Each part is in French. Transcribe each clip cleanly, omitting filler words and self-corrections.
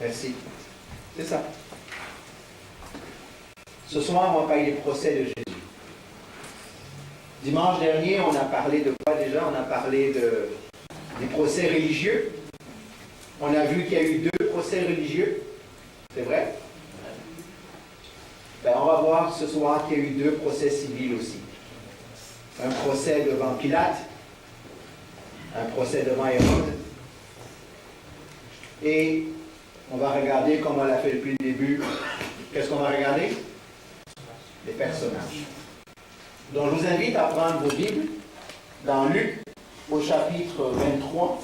Merci. C'est ça. Ce soir, on va parler des procès de Jésus. Dimanche dernier, on a parlé de quoi déjà? On a parlé des procès religieux. On a vu qu'il y a eu 2 procès religieux. C'est vrai? Ben, on va voir ce soir qu'il y a eu 2 procès civils aussi. Un procès devant Pilate, un procès devant Hérode. Et on va regarder, comme on l'a fait depuis le début, qu'est-ce qu'on va regarder? Les personnages. Donc je vous invite à prendre vos Bibles dans Luc au chapitre 23.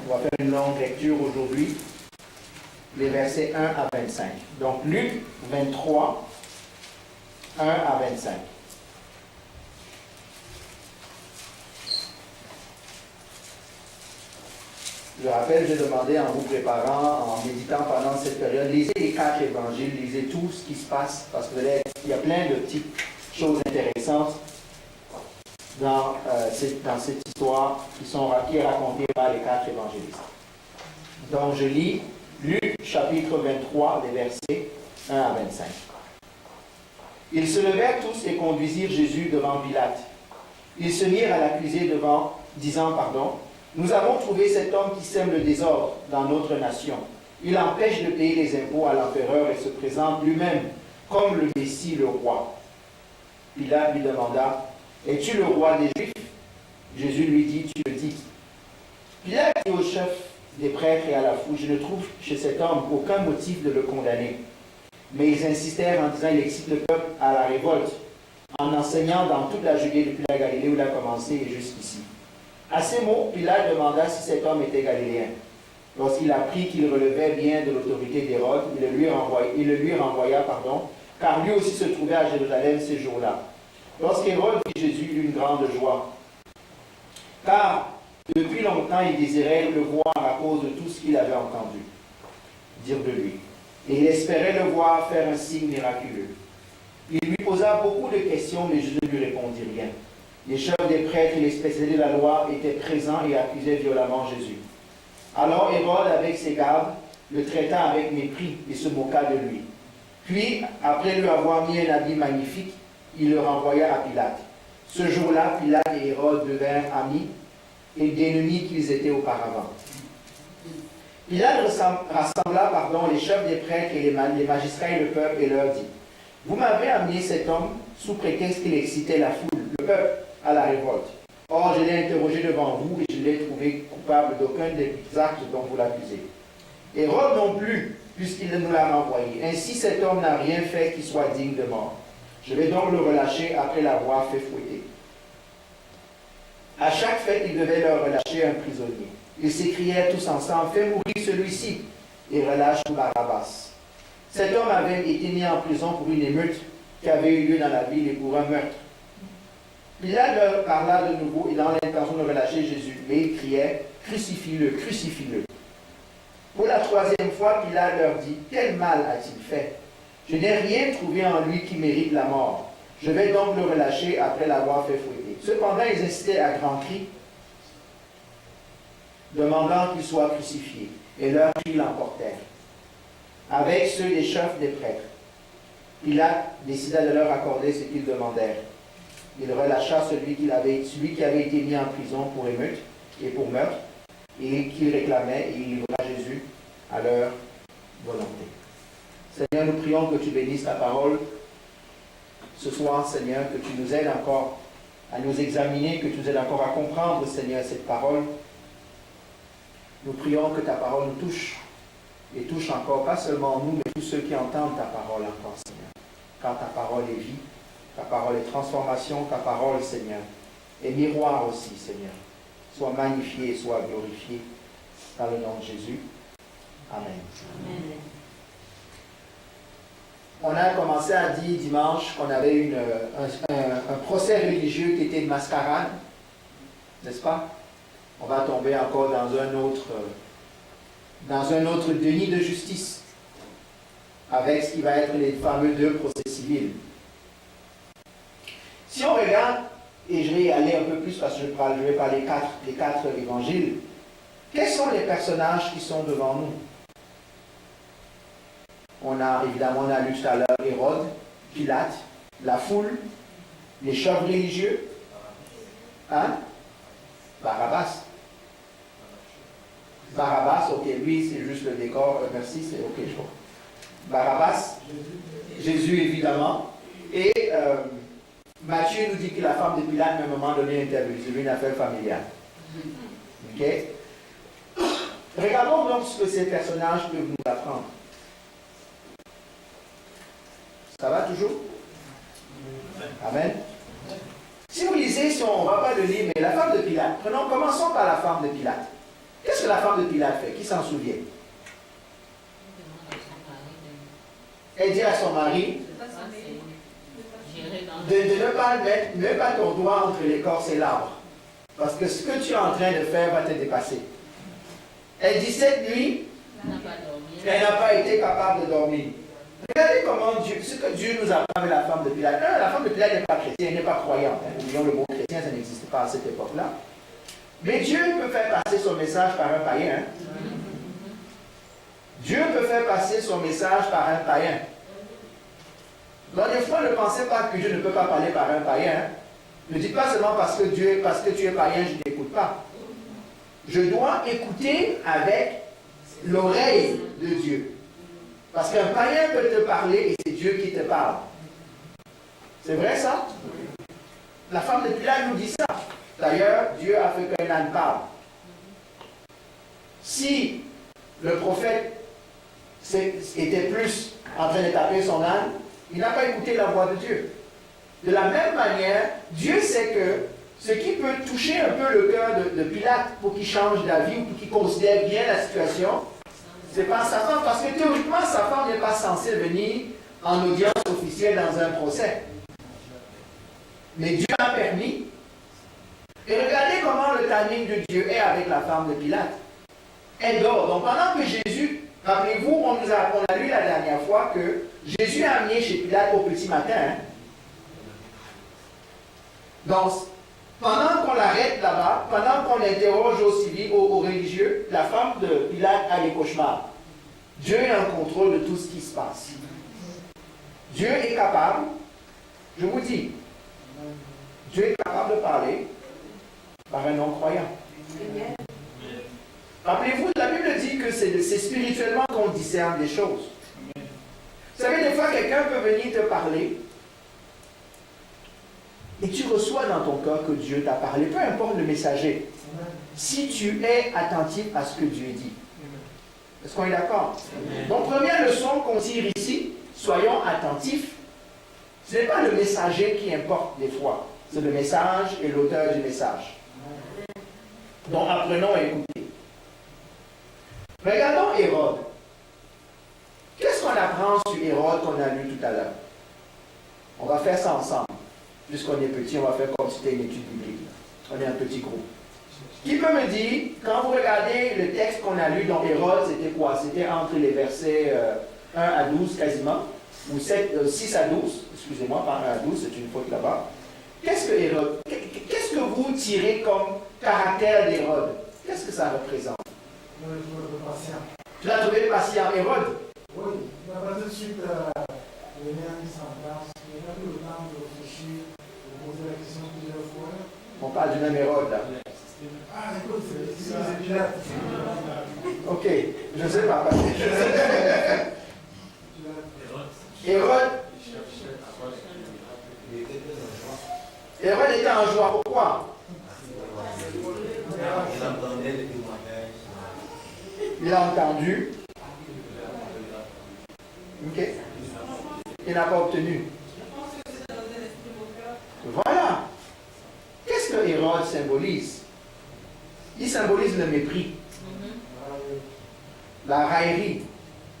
On va faire une longue lecture aujourd'hui, les versets 1 à 25. Donc Luc 23, 1 à 25. Je rappelle, j'ai demandé en vous préparant, en méditant pendant cette période, lisez les 4 évangiles, lisez tout ce qui se passe, parce que il y a plein de petites choses intéressantes dans cette histoire qui est racontée par les 4 évangélistes. Donc je lis Luc chapitre 23, les versets 1 à 25. Ils se levèrent tous et conduisirent Jésus devant Pilate. Ils se mirent à l'accuser disant, nous avons trouvé cet homme qui sème le désordre dans notre nation. Il empêche de payer les impôts à l'empereur et se présente lui-même comme le Messie, le roi. Pilate lui demanda, es-tu le roi des Juifs? Jésus lui dit, tu le dis. Pilate dit au chef des prêtres et à la foule, je ne trouve chez cet homme aucun motif de le condamner. Mais ils insistèrent en disant, il excite le peuple à la révolte, en enseignant dans toute la Judée depuis la Galilée où il a commencé et jusqu'ici. À ces mots, Pilate demanda si cet homme était galiléen. Lorsqu'il apprit qu'il relevait bien de l'autorité d'Hérode, il le lui renvoya, car lui aussi se trouvait à Jérusalem ces jours-là. Lorsqu'Hérode vit Jésus, il eut une grande joie, car depuis longtemps il désirait le voir à cause de tout ce qu'il avait entendu dire de lui. Et il espérait le voir faire un signe miraculeux. Il lui posa beaucoup de questions, mais Jésus ne lui répondit rien. Les chefs des prêtres et les spécialistes de la loi étaient présents et accusaient violemment Jésus. Alors Hérode, avec ses gardes, le traita avec mépris et se moqua de lui. Puis, après lui avoir mis un habit magnifique, il le renvoya à Pilate. Ce jour-là, Pilate et Hérode devinrent amis et d'ennemis qu'ils étaient auparavant. Pilate rassembla les chefs des prêtres et les magistrats et le peuple et leur dit, vous m'avez amené cet homme sous prétexte qu'il excitait la foule, le peuple, à la révolte. Or, je l'ai interrogé devant vous et je l'ai trouvé coupable d'aucun des actes dont vous l'accusez. Hérode non plus, puisqu'il nous l'a renvoyé. Ainsi, cet homme n'a rien fait qui soit digne de mort. Je vais donc le relâcher après l'avoir fait fouetter. À chaque fête, il devait leur relâcher un prisonnier. Ils s'écrièrent tous ensemble, fais mourir celui-ci et relâche Barabbas. Cet homme avait été mis en prison pour une émeute qui avait eu lieu dans la ville et pour un meurtre. Pilate leur parla de nouveau et dans l'intention de relâcher Jésus, mais il criait, crucifie-le, crucifie-le. Pour la 3e fois, Pilate leur dit, quel mal a-t-il fait? Je n'ai rien trouvé en lui qui mérite la mort. Je vais donc le relâcher après l'avoir fait fouetter. Cependant, ils insistaient à grands cris, demandant qu'il soit crucifié, et leurs cris l'emportèrent, avec ceux des chefs des prêtres. Pilate décida de leur accorder ce qu'ils demandèrent. Il relâcha celui qui avait été mis en prison pour émeute et pour meurtre, et qu'il réclamait, et il livra Jésus à leur volonté. Seigneur, nous prions que tu bénisses ta parole ce soir, Seigneur, que tu nous aides encore à nous examiner, que tu nous aides encore à comprendre, Seigneur, cette parole. Nous prions que ta parole nous touche, et touche encore, pas seulement nous, mais tous ceux qui entendent ta parole encore, Seigneur. Car ta parole est vie, ta parole est transformation, ta parole, Seigneur, est miroir aussi, Seigneur. Sois magnifié, sois glorifié, dans le nom de Jésus. Amen. Amen. On a commencé à dire dimanche qu'on avait un procès religieux qui était une mascarade, n'est-ce pas? On va tomber encore dans un autre déni de justice, avec ce qui va être les fameux 2 procès civils. Si on regarde, et je vais y aller un peu plus parce que je vais parler des 4 évangiles, quels sont les personnages qui sont devant nous? Évidemment, on a lu tout à l'heure Hérode, Pilate, la foule, les chefs religieux. Hein? Barabbas. Barabbas, ok, lui c'est juste le décor, merci, c'est ok, je vois. Barabbas, Jésus évidemment, et Matthieu nous dit que la femme de Pilate, à un moment donné, intervient, c'est une affaire familiale. Ok? Regardons donc ce que ces personnages peuvent nous apprendre. Ça va toujours? Amen. Si vous lisez, si on ne va pas le lire, mais la femme de Pilate, commençons par la femme de Pilate. Qu'est-ce que la femme de Pilate fait? Qui s'en souvient? Elle dit à son mari de ne pas mettre pas ton doigt entre l'écorce et l'arbre. Parce que ce que tu es en train de faire va te dépasser. Elle dit cette nuit, elle n'a pas été capable de dormir. Regardez comment ce que Dieu nous apprend avec la femme de Pilate. La femme de Pilate n'est pas chrétienne, elle n'est pas croyante. Oublions le mot chrétien, ça n'existait pas à cette époque-là. Mais Dieu peut faire passer son message par un païen. Dieu peut faire passer son message par un païen. Donc des fois, ne pensez pas que Dieu ne peut pas parler par un païen. Ne dites pas seulement parce que tu es païen, je n'écoute pas. Je dois écouter avec l'oreille de Dieu. Parce qu'un païen peut te parler et c'est Dieu qui te parle. C'est vrai ça? La femme de Pilate nous dit ça. D'ailleurs, Dieu a fait qu'un âne parle. Si le prophète était plus en train de taper son âne, il n'a pas écouté la voix de Dieu. De la même manière, Dieu sait que ce qui peut toucher un peu le cœur de Pilate pour qu'il change d'avis ou pour qu'il considère bien la situation, c'est pas sa femme, parce que théoriquement, sa femme n'est pas censée venir en audience officielle dans un procès. Mais Dieu a permis. Et regardez comment le timing de Dieu est avec la femme de Pilate. Elle dort. Donc pendant que Jésus, rappelez-vous, on a lu la dernière fois que Jésus a amené chez Pilate au petit matin. Hein? Donc, pendant qu'on l'arrête là-bas, pendant qu'on l'interroge aux civils, aux religieux, la femme de Pilate a des cauchemars. Dieu est en contrôle de tout ce qui se passe. Dieu est capable, je vous dis, Dieu est capable de parler par un non-croyant. Rappelez-vous, la Bible dit que c'est spirituellement qu'on discerne des choses. Vous savez, des fois, quelqu'un peut venir te parler et tu reçois dans ton cœur que Dieu t'a parlé, peu importe le messager, si tu es attentif à ce que Dieu dit. Est-ce qu'on est d'accord? Donc, première leçon qu'on tire ici, soyons attentifs. Ce n'est pas le messager qui importe des fois, c'est le message et l'auteur du message. Donc, apprenons à écouter. Regardons Hérode. Qu'est-ce qu'on apprend sur Hérode qu'on a lu tout à l'heure? On va faire ça ensemble. Puisqu'on est petit, on va faire comme si c'était une étude biblique. On est un petit groupe. Qui peut me dire, quand vous regardez le texte qu'on a lu dans Hérode, c'était quoi? C'était entre les versets 1 à 12 quasiment, ou 6 à 12, excusez-moi, pas 1 à 12, c'est une faute là-bas. Qu'est-ce que vous tirez comme caractère d'Hérode? Qu'est-ce que ça représente? Tu l'as trouvé patient, Hérode? Oui, il n'a pas tout de suite donné une sentence. Il n'a pas eu le temps de réfléchir, de poser la question plusieurs fois. On parle du même Hérode là. Ah, écoute, c'est Pilate. Ok, je ne sais pas. Hérode était en joie. Pourquoi? Il a entendu. Ok. Il n'a pas obtenu. Voilà. Qu'est-ce que Hérode symbolise? Il symbolise le mépris, la raillerie.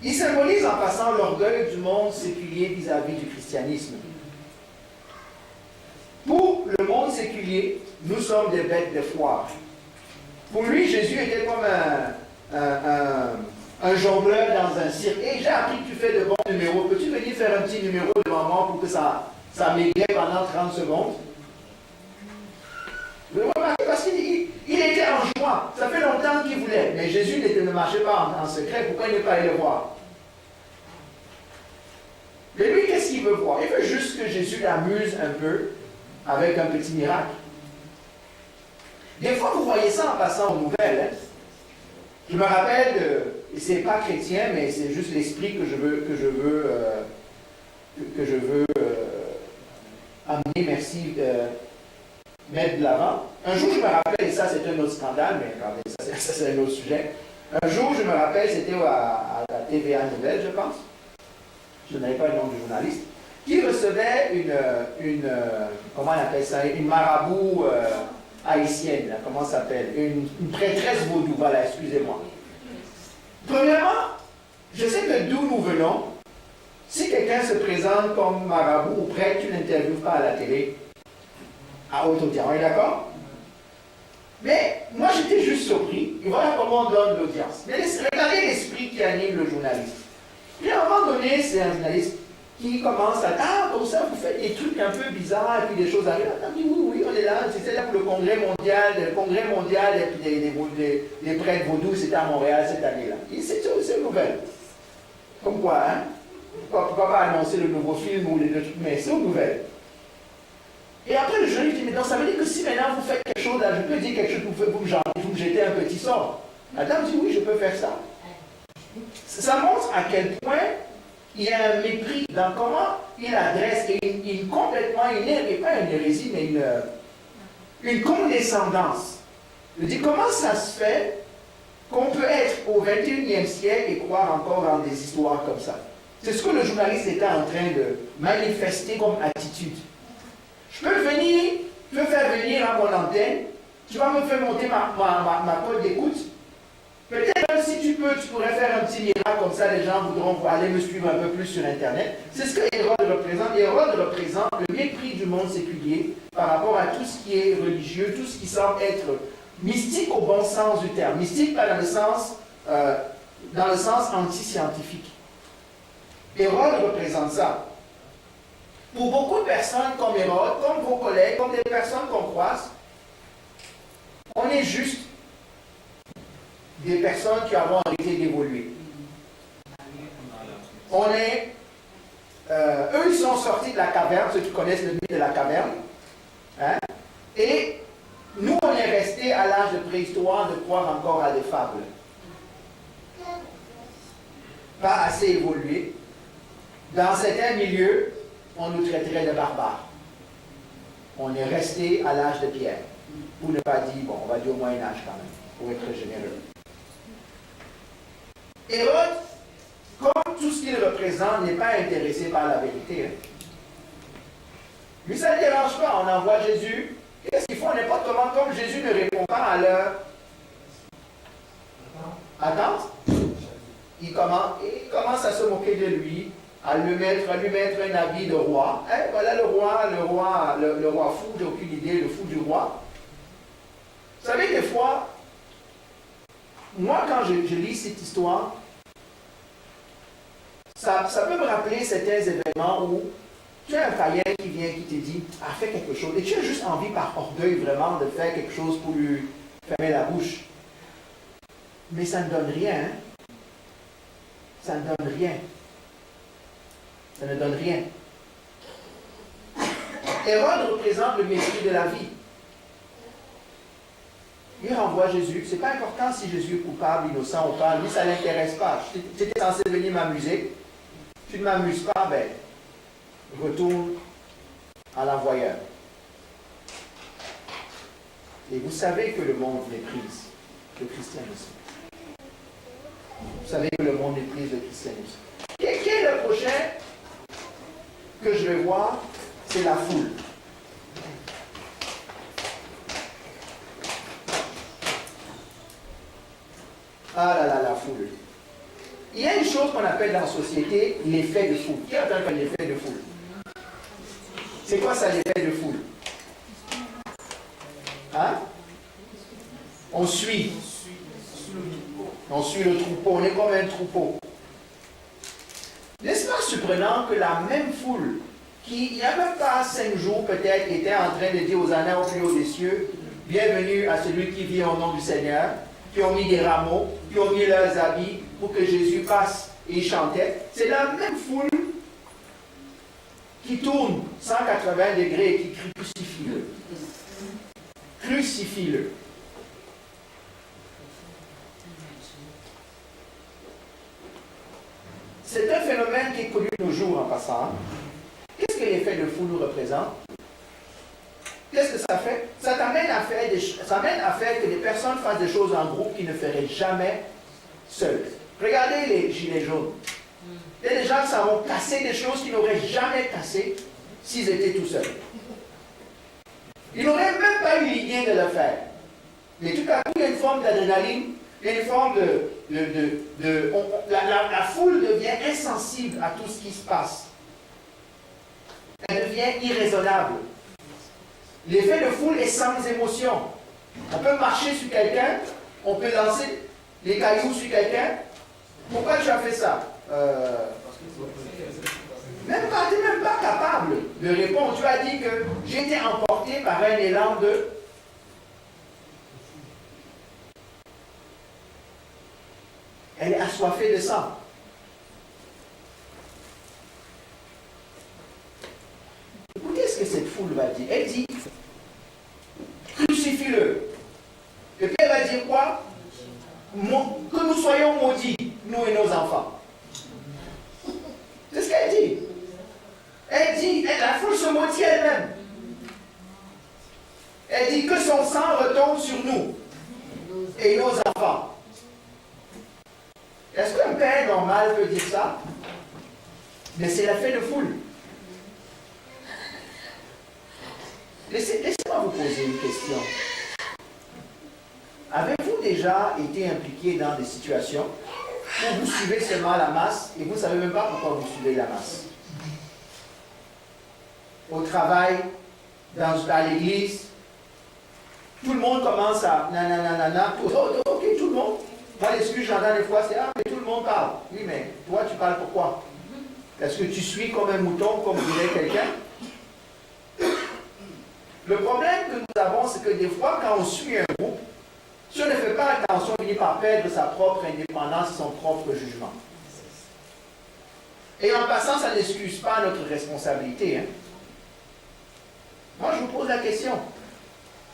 Il symbolise en passant l'orgueil du monde séculier vis-à-vis du christianisme. Pour le monde séculier, nous sommes des bêtes de foire. Pour lui, Jésus était comme un jongleur dans un cirque. Et j'ai appris que tu fais de bons numéros. Peux-tu venir faire un petit numéro devant moi pour que ça m'égare pendant 30 secondes? Vous remarquez, parce qu'il était en joie. Ça fait longtemps qu'il voulait. Mais Jésus ne marchait pas en secret. Pourquoi il n'est pas allé le voir? qu'il veut voir? Il veut juste que Jésus l'amuse un peu avec un petit miracle. Des fois, vous voyez ça en passant aux nouvelles. Hein? Je me rappelle et c'est pas chrétien, mais c'est juste l'esprit que je veux amener, merci, mettre de l'avant. Un jour, je me rappelle, et ça c'est un autre scandale, mais regardez, ça c'est un autre sujet. Un jour, je me rappelle, c'était à la TVA Nouvelle, je pense. Je n'avais pas le nom du journaliste, qui recevait comment on appelle ça, une marabout haïtienne, là, comment ça s'appelle, une prêtresse vaudou, voilà, excusez-moi. Premièrement, je sais que d'où nous venons, si quelqu'un se présente comme marabout ou prêtre, tu n'interviews pas à la télé, à haute audience, on est d'accord? Mais moi j'étais juste surpris, et voilà comment on donne l'audience. Mais regardez l'esprit qui anime le journaliste. Puis à un moment donné, c'est un journaliste qui commence à comme ça, vous faites des trucs un peu bizarres, et puis des choses arrivent. On dit oui, on est là, c'était là pour le congrès mondial des prêtres vaudous, c'était à Montréal cette année-là. C'est une nouvelle. Comme quoi, hein? Pourquoi pas annoncer le nouveau film ou les deux trucs, mais c'est une nouvelle. Et après, le journaliste dit, mais donc ça veut dire que si maintenant vous faites quelque chose, là, je peux dire quelque chose, vous me jetez un petit sort. La dame dit, oui, je peux faire ça. Ça montre à quel point il y a un mépris dans comment il adresse, et complètement, et pas une hérésie, mais une condescendance. Je dis, comment ça se fait qu'on peut être au 21e siècle et croire encore en des histoires comme ça? C'est ce que le journaliste était en train de manifester comme attitude. Je peux faire venir à mon antenne, tu vas me faire monter ma cote d'écoute. Peut-être même si tu pourrais faire un petit miracle comme ça, les gens voudront aller me suivre un peu plus sur Internet. C'est ce que Hérode représente. Hérode représente le mépris du monde séculier par rapport à tout ce qui est religieux, tout ce qui semble être mystique au bon sens du terme. Mystique pas dans le sens anti-scientifique. Hérode représente ça. Pour beaucoup de personnes comme Hérode, comme vos collègues, comme des personnes qu'on croise, on est juste des personnes qui avons arrêté d'évoluer. On est... eux, ils sont sortis de la caverne, ceux qui connaissent le mythe de la caverne. Hein? Et nous, on est restés à l'âge de préhistoire de croire encore à des fables. Pas assez évolué. Dans certains milieux, on nous traiterait de barbares. On est resté à l'âge de pierre. Pour ne pas dire, bon, on va dire au Moyen-Âge quand même, pour être généreux. Hérode, comme tout ce qu'il représente, n'est pas intéressé par la vérité. Hein. Lui, ça ne dérange pas. On envoie Jésus. Qu'est-ce qu'ils font n'importe comment, comme Jésus ne répond pas à leur attente, il commence à se moquer de lui, à lui mettre un habit de roi. Eh, voilà le roi fou, j'ai aucune idée, le fou du roi. Vous savez, des fois, moi, quand je lis cette histoire, ça peut me rappeler certains événements où tu as un païen qui vient, qui te dit, fais quelque chose. Et tu as juste envie par orgueil vraiment de faire quelque chose pour lui fermer la bouche. Mais ça ne donne rien. Hein? Ça ne donne rien. Ça ne donne rien. Hérode représente le mépris de la vie. Il renvoie Jésus. Ce n'est pas important si Jésus est coupable, innocent ou pas. Lui, ça ne l'intéresse pas. Tu étais censé venir m'amuser. Tu ne m'amuses pas, ben, retourne à l'envoyeur. Et vous savez que le monde méprise le christianisme. Vous savez que le monde méprise le christianisme. Qui est le prochain que je vais voir? C'est la foule. Ah là là, la foule. Il y a une chose qu'on appelle dans la société l'effet de foule. Qui a entendu l'effet de foule? C'est quoi ça, l'effet de foule? Hein? On suit. On suit le troupeau. On est comme un troupeau. N'est-ce pas surprenant que la même foule qui, il n'y a même pas 5 jours peut-être, était en train de dire aux années au plus haut des cieux, bienvenue à celui qui vient au nom du Seigneur, qui ont mis des rameaux, qui ont mis leurs habits pour que Jésus passe et chantait. C'est la même foule qui tourne 180 degrés et qui crie crucifie-le. Crucifie-le. C'est un phénomène qui est connu de nos jours en passant. Qu'est-ce que l'effet de foule nous représente? Qu'est-ce que ça fait? Ça t'amène à faire ça amène à faire que des personnes fassent des choses en groupe qu'ils ne feraient jamais seuls. Regardez les gilets jaunes. Il y a des gens qui savent casser des choses qu'ils n'auraient jamais cassées s'ils étaient tout seuls. Ils n'auraient même pas eu l'idée de le faire. Mais tout à coup, il y a une forme d'adrénaline, il y a une forme la foule devient insensible à tout ce qui se passe. Elle devient irraisonnable. L'effet de foule est sans émotion. On peut marcher sur quelqu'un, on peut lancer les cailloux sur quelqu'un. Pourquoi tu as fait ça? Tu n'es même pas capable de répondre. Tu as dit que j'ai été emporté par un élan de... Elle est assoiffée de sang. Écoutez ce que cette foule va dire. Elle dit, crucifie-le. Et puis elle va dire quoi? Que nous soyons maudits, nous et nos enfants. C'est ce qu'elle dit. Elle dit, la foule se maudit elle-même. Elle dit que son sang retombe sur nous et nos enfants. Est-ce qu'un père normal peut dire ça? Mais c'est l'effet de foule. Laissez-moi vous poser une question. Avez-vous déjà été impliqué dans des situations où vous suivez seulement la masse et vous ne savez même pas pourquoi vous suivez la masse? Au travail, à l'église, tout le monde commence à nanana, ok, tout le monde. Moi, l'excuse que j'entends des fois, c'est ah, mais tout le monde parle. Oui, mais toi, tu parles pourquoi? Est-ce que tu suis comme un mouton, comme dirait quelqu'un? Le problème que nous avons, c'est que des fois, quand on suit un groupe, si on ne fait pas attention, on finit par perdre sa propre indépendance et son propre jugement. Et en passant, ça n'excuse pas notre responsabilité. Hein. Moi, je vous pose la question.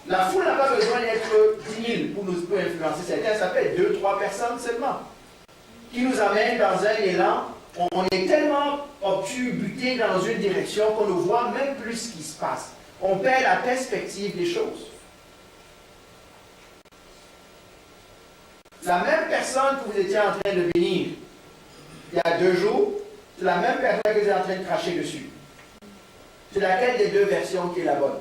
La foule n'a pas besoin d'être 10 000 pour nous influencer certains. Ça peut être 2-3 personnes seulement. Qui nous amènent dans un élan. On est tellement obtus, butés dans une direction qu'on ne voit même plus ce qui se passe. On perd la perspective des choses. La même personne que vous étiez en train de bénir il y a 2 jours, c'est la même personne que vous êtes en train de cracher dessus. C'est laquelle des 2 versions qui est la bonne?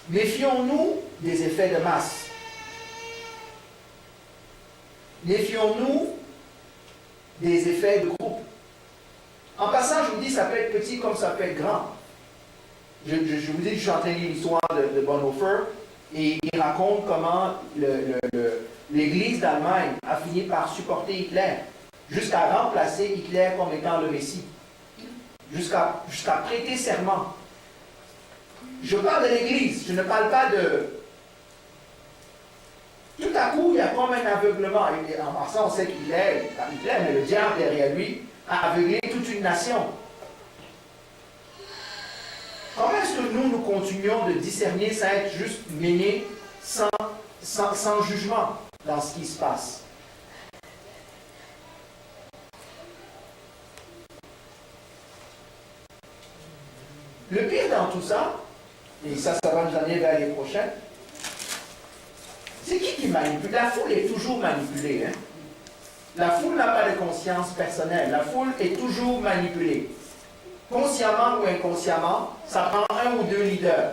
Méfions-nous des effets de masse. Méfions-nous des effets de groupe. En passant, je vous dis, ça peut être petit comme ça peut être grand. Je vous dis que je suis en train de lire l'histoire de Bonhoeffer, et il raconte comment l'Église d'Allemagne a fini par supporter Hitler, jusqu'à remplacer Hitler comme étant le Messie, jusqu'à prêter serment. Je parle de l'Église, je ne parle pas de... Tout à coup, il y a comme un aveuglement. Et en passant, on sait qu'Hitler, mais le diable derrière lui, a aveuglé toute une nation. Comment est-ce que nous continuons de discerner sans être juste menés sans jugement dans ce qui se passe? Le pire dans tout ça, et ça va nous amener vers les prochains, c'est qui manipule? La foule est toujours manipulée. Hein? La foule n'a pas de conscience personnelle. La foule est toujours manipulée. Consciemment ou inconsciemment, ça prend 1 ou 2 leaders.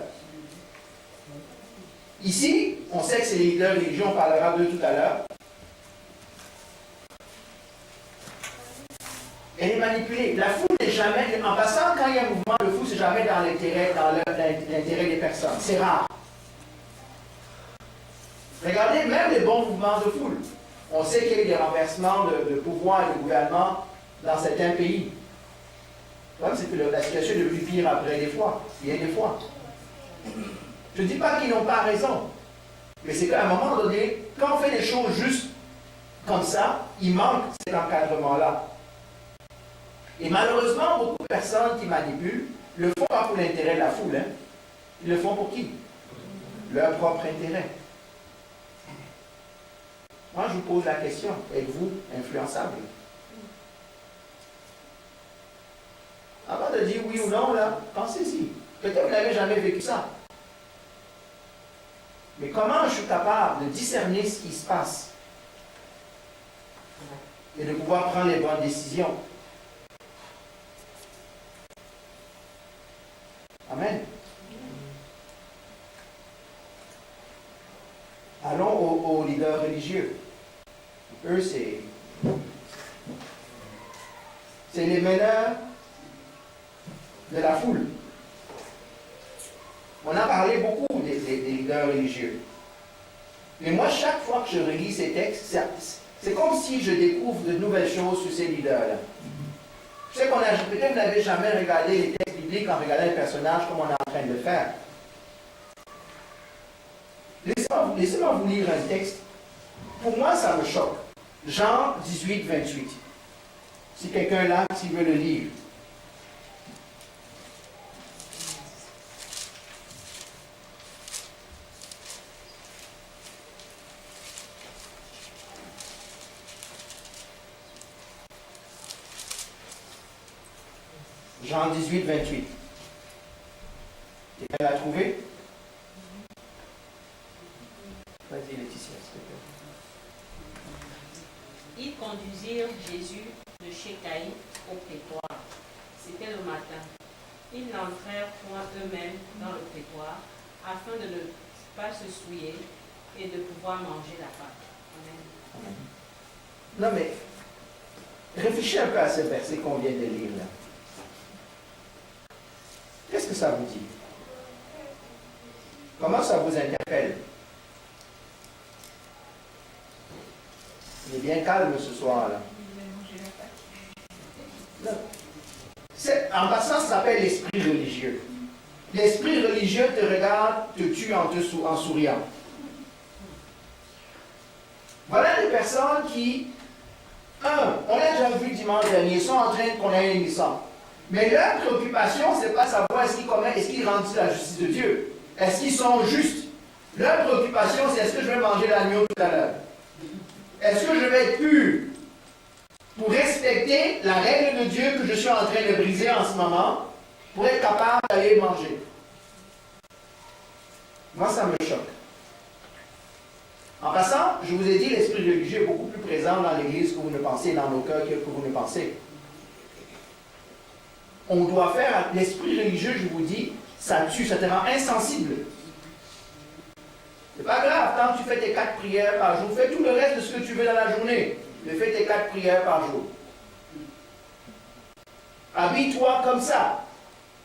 Ici, on sait que c'est les leaders religieux, on parlera d'eux tout à l'heure. Elle est manipulée. La foule n'est jamais... En passant, quand il y a un mouvement de foule, c'est jamais dans l'intérêt des personnes. C'est rare. Regardez, même les bons mouvements de foule. On sait qu'il y a eu des renversements de pouvoir et de gouvernement dans certains pays. Le problème, c'est que la situation est devenue pire après des fois. Il y a des fois. Je ne dis pas qu'ils n'ont pas raison. Mais c'est qu'à un moment donné, quand on fait des choses juste comme ça, il manque cet encadrement-là. Et malheureusement, beaucoup de personnes qui manipulent le font pas pour l'intérêt de la foule. Hein. Ils le font pour qui? Leur propre intérêt. Moi, je vous pose la question, êtes-vous influençable? Avant de dire oui ou non, là, pensez-y. Peut-être que vous n'avez jamais vécu ça. Mais comment je suis capable de discerner ce qui se passe et de pouvoir prendre les bonnes décisions? Amen. Allons aux leaders religieux. Eux, c'est les meneurs de la foule. On a parlé beaucoup des leaders religieux. Mais moi, chaque fois que je relis ces textes, c'est comme si je découvre de nouvelles choses sur ces leaders-là. Je sais peut-être que vous n'avez jamais regardé les textes bibliques en regardant les personnages comme on est en train de le faire. Laissez-moi vous lire un texte. Pour moi, ça me choque. Jean 18, 28. Si quelqu'un là, s'il veut le lire. Jean 18, 28. Quelqu'un l'a trouvé? Vas-y, Laetitia, s'il te plaît. Ils conduisirent Jésus de chez Caïphe au prétoire. C'était le matin. Ils l'entrèrent point eux-mêmes dans le prétoire, afin de ne pas se souiller et de pouvoir manger la Pâque. Amen. Non, mais réfléchissez un peu à ce verset qu'on vient de lire là. Qu'est-ce que ça vous dit? Comment ça vous interpelle? Il est bien calme ce soir-là. En passant, ça s'appelle l'esprit religieux. L'esprit religieux te regarde, te tue en souriant. Voilà des personnes qui, on l'a déjà vu dimanche dernier, sont en train de connaître une licence. Mais leur préoccupation, ce n'est pas savoir est-ce qu'ils rendent la justice de Dieu. Est-ce qu'ils sont justes? Leur préoccupation, c'est est-ce que je vais manger l'agneau tout à l'heure? Est-ce que je vais être pur pour respecter la règle de Dieu que je suis en train de briser en ce moment, pour être capable d'aller manger? Moi, ça me choque. En passant, je vous ai dit, l'esprit religieux est beaucoup plus présent dans l'Église que vous ne pensez, dans nos cœurs que vous ne pensez. On doit faire, l'esprit religieux, je vous dis, ça tue, ça te rend insensible. C'est pas grave, tant que tu fais tes 4 prières par jour, fais tout le reste de ce que tu veux dans la journée. Mais fais tes 4 prières par jour. Habille-toi comme ça.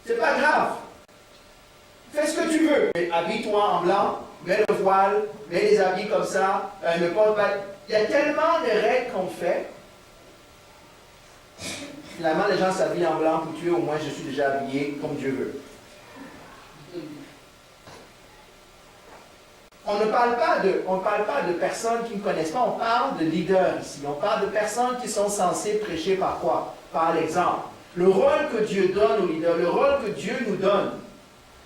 C'est pas grave. Fais ce que tu veux. Mais habille-toi en blanc, mets le voile, mets les habits comme ça, ne porte pas. Il y a tellement de règles qu'on fait. Finalement, les gens s'habillent en blanc pour tuer, au moins je suis déjà habillé comme Dieu veut. On ne parle pas de personnes qui ne connaissent pas, on parle de leaders ici. On parle de personnes qui sont censées prêcher par quoi? Par l'exemple. Le rôle que Dieu donne aux leaders, le rôle que Dieu nous donne,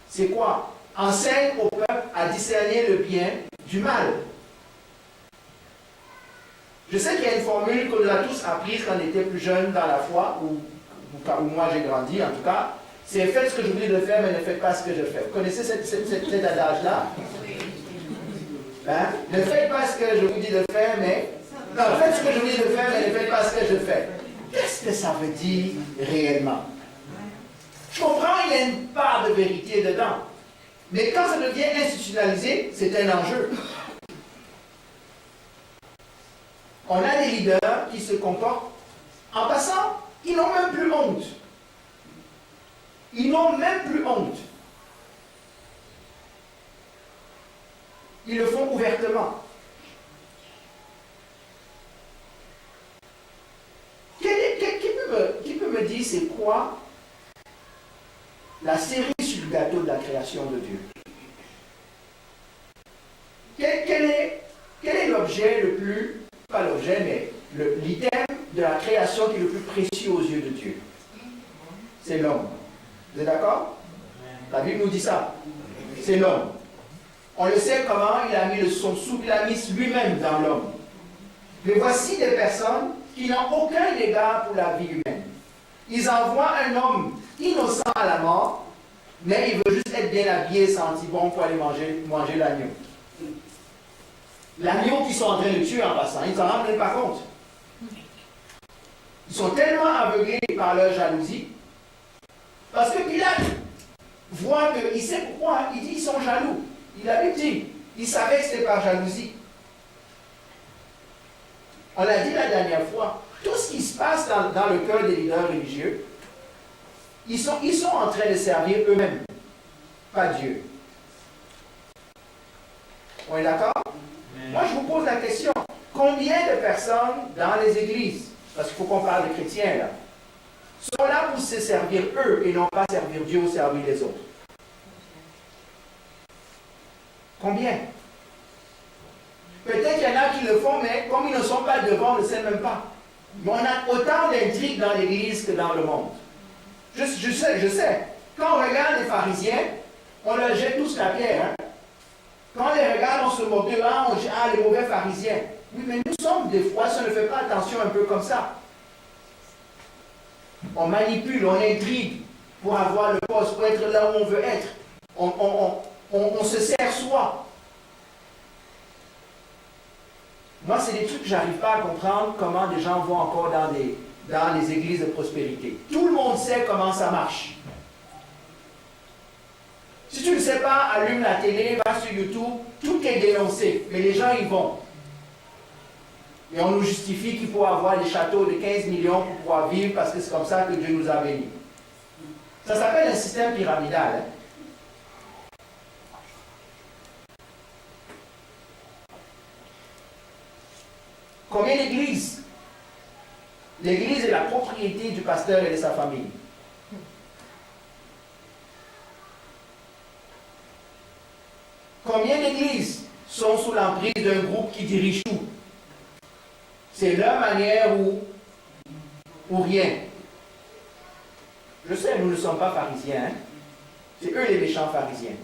c'est quoi? Enseigne au peuple à discerner le bien du mal. Je sais qu'il y a une formule qu'on a tous apprise quand on était plus jeunes dans la foi, ou moi j'ai grandi en tout cas, c'est faites ce que je vous dis de faire, mais ne faites pas ce que je fais. Vous connaissez cet adage-là? Hein? Ne faites pas ce que je vous dis de faire, mais... Non, faites ce que je vous dis de faire, mais ne faites pas ce que je fais. Qu'est-ce que ça veut dire réellement? Je comprends, il y a une part de vérité dedans. Mais quand ça devient institutionnalisé, c'est un enjeu. On a des leaders qui se comportent, en passant, ils n'ont même plus honte. Ils n'ont même plus honte. Ils le font ouvertement. Qui peut me dire c'est quoi la série sur le gâteau de la création de Dieu? Quel est l'objet le plus, pas l'objet, mais l'item de la création qui est le plus précieux aux yeux de Dieu? C'est l'homme. Vous êtes d'accord? La Bible nous dit ça. C'est l'homme. On le sait comment il a mis son souffle, il a mis lui-même dans l'homme. Mais voici des personnes qui n'ont aucun égard pour la vie humaine. Ils envoient un homme innocent à la mort, mais il veut juste être bien habillé, senti bon pour aller manger l'agneau. L'agneau qu'ils sont en train de tuer en passant, ils ne s'en rendent même pas compte. Ils sont tellement aveuglés par leur jalousie, parce que Pilate voit qu'il sait pourquoi, il dit qu'ils sont jaloux. Il avait dit, il savait que c'était par jalousie. On l'a dit la dernière fois, tout ce qui se passe dans le cœur des leaders religieux, ils sont en train de servir eux-mêmes, pas Dieu. On est d'accord? Moi, je vous pose la question, combien de personnes dans les églises, parce qu'il faut qu'on parle de chrétiens là, sont là pour se servir eux et non pas servir Dieu ou servir les autres? Combien? Peut-être qu'il y en a qui le font, mais comme ils ne sont pas devant, on ne sait même pas. Mais on a autant d'intrigues dans l'église que dans le monde. Je sais. Quand on regarde les pharisiens, on leur jette tous la pierre. Hein? Quand on les regarde, on se moque d'eux. On dit, les mauvais pharisiens. Oui, mais nous sommes des fois, si on ne fait pas attention un peu comme ça. On manipule, on intrigue pour avoir le poste, pour être là où on veut être. On se sert soi. Moi, c'est des trucs que je n'arrive pas à comprendre, comment des gens vont encore dans les églises de prospérité. Tout le monde sait comment ça marche. Si tu ne sais pas, allume la télé, va sur YouTube, tout est dénoncé, mais les gens y vont. Et on nous justifie qu'il faut avoir des châteaux de 15 millions pour pouvoir vivre parce que c'est comme ça que Dieu nous a bénis. Ça s'appelle un système pyramidal. Hein? Combien d'églises? L'église est la propriété du pasteur et de sa famille. Combien d'églises sont sous l'emprise d'un groupe qui dirige tout? C'est leur manière ou rien. Je sais, nous ne sommes pas pharisiens. Hein? C'est eux les méchants pharisiens.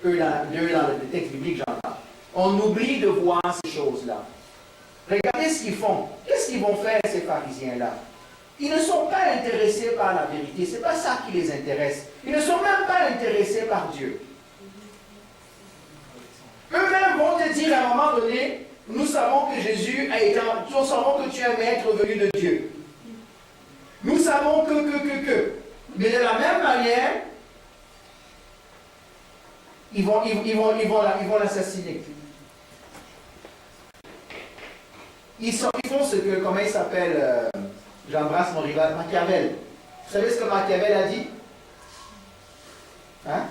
Eux dans le texte biblique, j'entends. On oublie de voir ces choses-là. Regardez ce qu'ils font. Qu'est-ce qu'ils vont faire, ces pharisiens-là? Ils ne sont pas intéressés par la vérité. Ce n'est pas ça qui les intéresse. Ils ne sont même pas intéressés par Dieu. Eux-mêmes vont te dire à un moment donné, nous savons que Jésus a été, nous savons que tu es un maître venu de Dieu. Nous savons que. Mais de la même manière, ils vont l'assassiner. Ils font ce que, comment il s'appelle, j'embrasse mon rival, Machiavel. Vous savez ce que Machiavel a dit? Hein?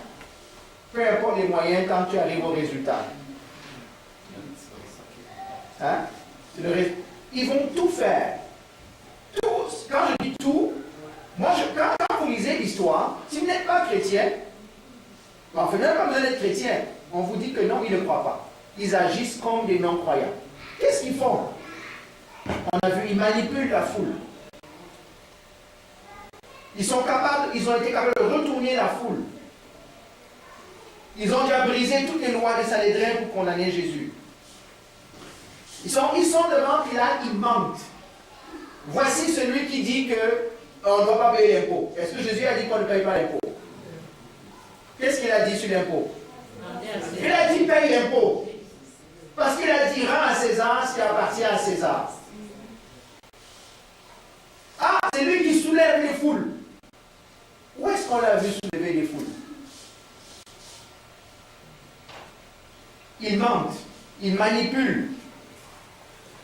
Peu importe les moyens, quand tu arrives au résultat. Hein? Ils vont tout faire. Tout. Quand je dis tout, moi, quand vous lisez l'histoire, si vous n'êtes pas chrétien, enfin, vous n'avez pas besoin d'être chrétien, on vous dit que non, ils ne croient pas. Ils agissent comme des non-croyants. Qu'est-ce qu'ils font? On a vu, ils manipulent la foule. Ils ont été capables de retourner la foule. Ils ont déjà brisé toutes les lois des Sanhédrins pour condamner Jésus. Ils sont devant Pilate, ils mentent. Voici celui qui dit qu'on ne doit pas payer l'impôt. Est-ce que Jésus a dit qu'on ne paye pas l'impôt? Qu'est-ce qu'il a dit sur l'impôt? Il a dit paye l'impôt. Parce qu'il a dit rends à César ce qui appartient à César. Ah, c'est lui qui soulève les foules. Où est-ce qu'on l'a vu soulever les foules? Ils mentent, ils manipulent,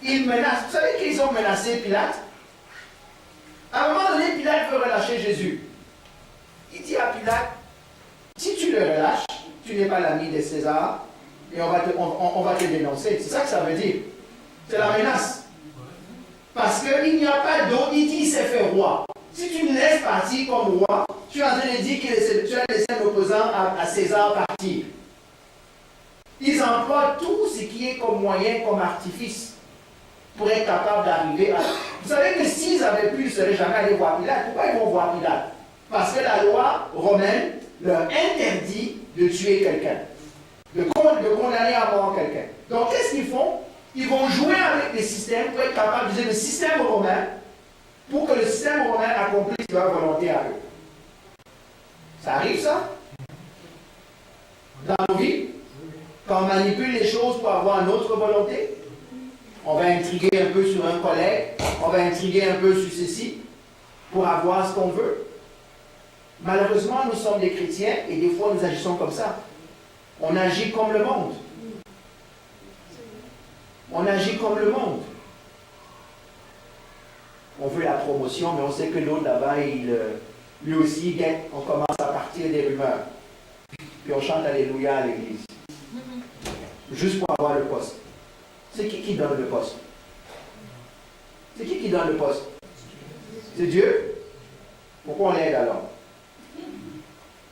ils menacent. Vous savez qu'ils ont menacé Pilate? À un moment donné, Pilate veut relâcher Jésus. Il dit à Pilate, si tu le relâches, tu n'es pas l'ami de César et on va te dénoncer. C'est ça que ça veut dire. C'est la menace. Parce qu'il n'y a pas d'autre, il dit il s'est fait roi. Si tu le laisses partir comme roi, tu es en train de dire que tu as laissé un opposant à César partir. Ils emploient tout ce qui est comme moyen, comme artifice, pour être capables d'arriver à... Vous savez que s'ils avaient pu, ils ne seraient jamais allés voir Pilate. Pourquoi ils vont voir Pilate? Parce que la loi romaine leur interdit de tuer quelqu'un, de condamner à mort quelqu'un. Donc, qu'est-ce qu'ils font? Ils vont jouer avec les systèmes pour être capables d'utiliser le système romain pour que le système romain accomplisse leur volonté à eux. Ça arrive, ça? Dans nos vies? Quand on manipule les choses pour avoir une autre volonté? On va intriguer un peu sur un collègue, on va intriguer un peu sur ceci, pour avoir ce qu'on veut. Malheureusement, nous sommes des chrétiens et des fois nous agissons comme ça. On agit comme le monde. On agit comme le monde. On veut la promotion, mais on sait que l'autre là-bas, lui aussi, on commence à partir des rumeurs. Puis on chante Alléluia à l'église. Juste pour avoir le poste. C'est qui donne le poste? C'est qui donne le poste? C'est Dieu? Pourquoi on l'aide alors?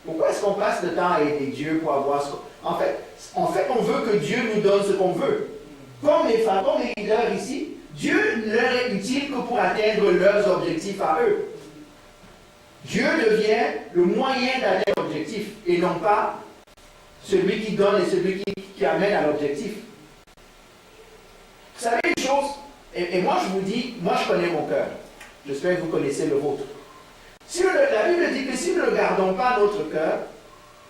Pourquoi est-ce qu'on passe le temps à aider Dieu pour avoir ce qu'on... En fait, on veut que Dieu nous donne ce qu'on veut. Comme les femmes, comme les leaders ici, Dieu ne leur est utile que pour atteindre leurs objectifs à eux. Dieu devient le moyen d'atteindre l'objectif et non pas celui qui donne et celui qui amène à l'objectif. Vous savez une chose, et moi je vous dis, moi je connais mon cœur. J'espère que vous connaissez le vôtre. La Bible dit que si nous ne gardons pas notre cœur,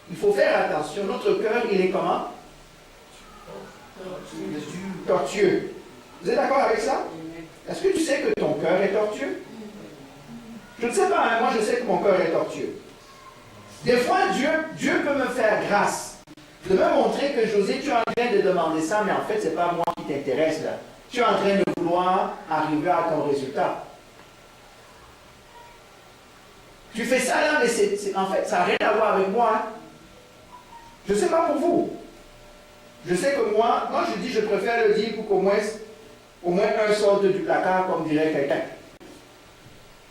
il faut faire attention. Notre cœur, il est comment? Tortueux. Vous êtes d'accord avec ça? Est-ce que tu sais que ton cœur est tortueux? Je ne sais pas, hein, moi je sais que mon cœur est tortueux. Des fois, Dieu peut me faire grâce. De me montrer que José, tu es en train de demander ça, mais en fait, ce n'est pas moi qui t'intéresse là. Tu es en train de vouloir arriver à ton résultat. Tu fais ça là, mais en fait, ça n'a rien à voir avec moi. Hein. Je ne sais pas pour vous. Je sais que moi je dis, je préfère le dire pour qu'au moins un sorte du placard, comme dirait quelqu'un.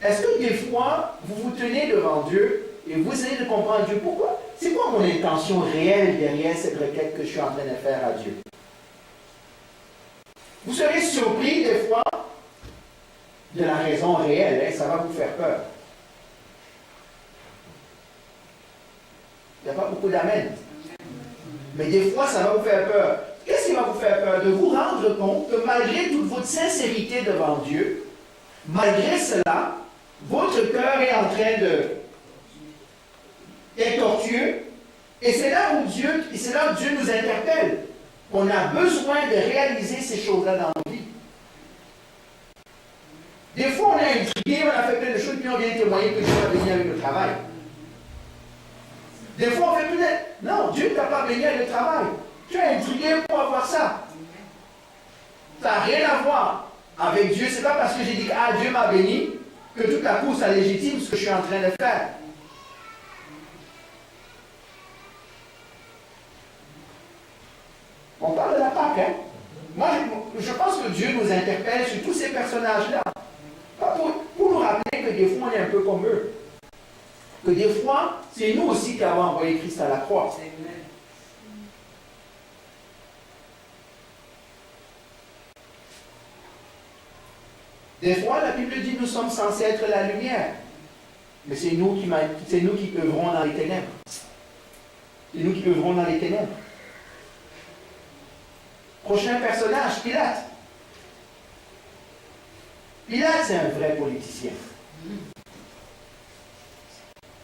Est-ce que des fois, vous vous tenez devant Dieu et vous essayez de comprendre Dieu? Pourquoi? C'est quoi mon intention réelle derrière cette requête que je suis en train de faire à Dieu? Vous serez surpris des fois de la raison réelle, hein, ça va vous faire peur. Il n'y a pas beaucoup d'amen. Mais des fois, ça va vous faire peur. Qu'est-ce qui va vous faire peur? De vous rendre compte que malgré toute votre sincérité devant Dieu, malgré cela, votre cœur est en train d'être tortueux. Et c'est là où Dieu nous interpelle. On a besoin de réaliser ces choses-là dans nos vies. Des fois, on est intrigué, on a fait plein de choses, puis on vient témoigner que Dieu va venir avec le travail. Des fois, on fait peut-être, non, Dieu ne t'a pas béni avec le travail. Tu es intrigué pour avoir ça. Ça n'a rien à voir avec Dieu. Ce n'est pas parce que j'ai dit que Dieu m'a béni que tout à coup ça légitime ce que je suis en train de faire. On parle de la Pâque, hein? Moi, je pense que Dieu nous interpelle sur tous ces personnages-là. Pas pour nous rappeler que des fois, on est un peu comme eux. Que des fois, c'est nous aussi qui avons envoyé Christ à la croix. Des fois, la Bible dit que nous sommes censés être la lumière. Mais c'est nous qui œuvrons dans les ténèbres. C'est nous qui œuvrons dans les ténèbres. Prochain personnage, Pilate. Pilate, c'est un vrai politicien.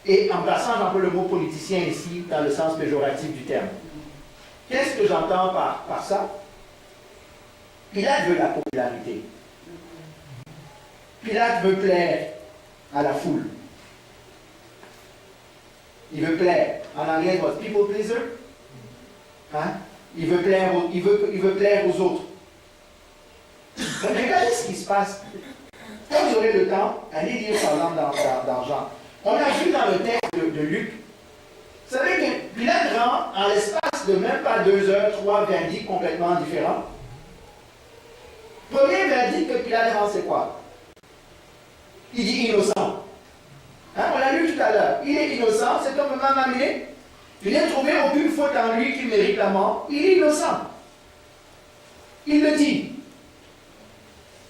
Et en plaçant, j'emploie le mot politicien ici, dans le sens péjoratif du terme. Qu'est-ce que j'entends par ça? Pilate veut la popularité. Pilate veut plaire à la foule. Il veut plaire. En anglais, what? People pleaser? Hein? Il veut plaire aux autres. Donc, regardez ce qui se passe. Quand vous aurez le temps, allez lire par exemple dans Jean. On a vu dans le texte de Luc, vous savez que Pilate rend en l'espace de même pas 2 heures, 3 verdicts complètement différents. Premier verdict que Pilate rend, c'est quoi? Il dit innocent. Hein, on l'a lu tout à l'heure. Il est innocent, cet homme m'a amené. Je n'ai trouvé aucune faute en lui qui mérite la mort. Il est innocent. Il le dit.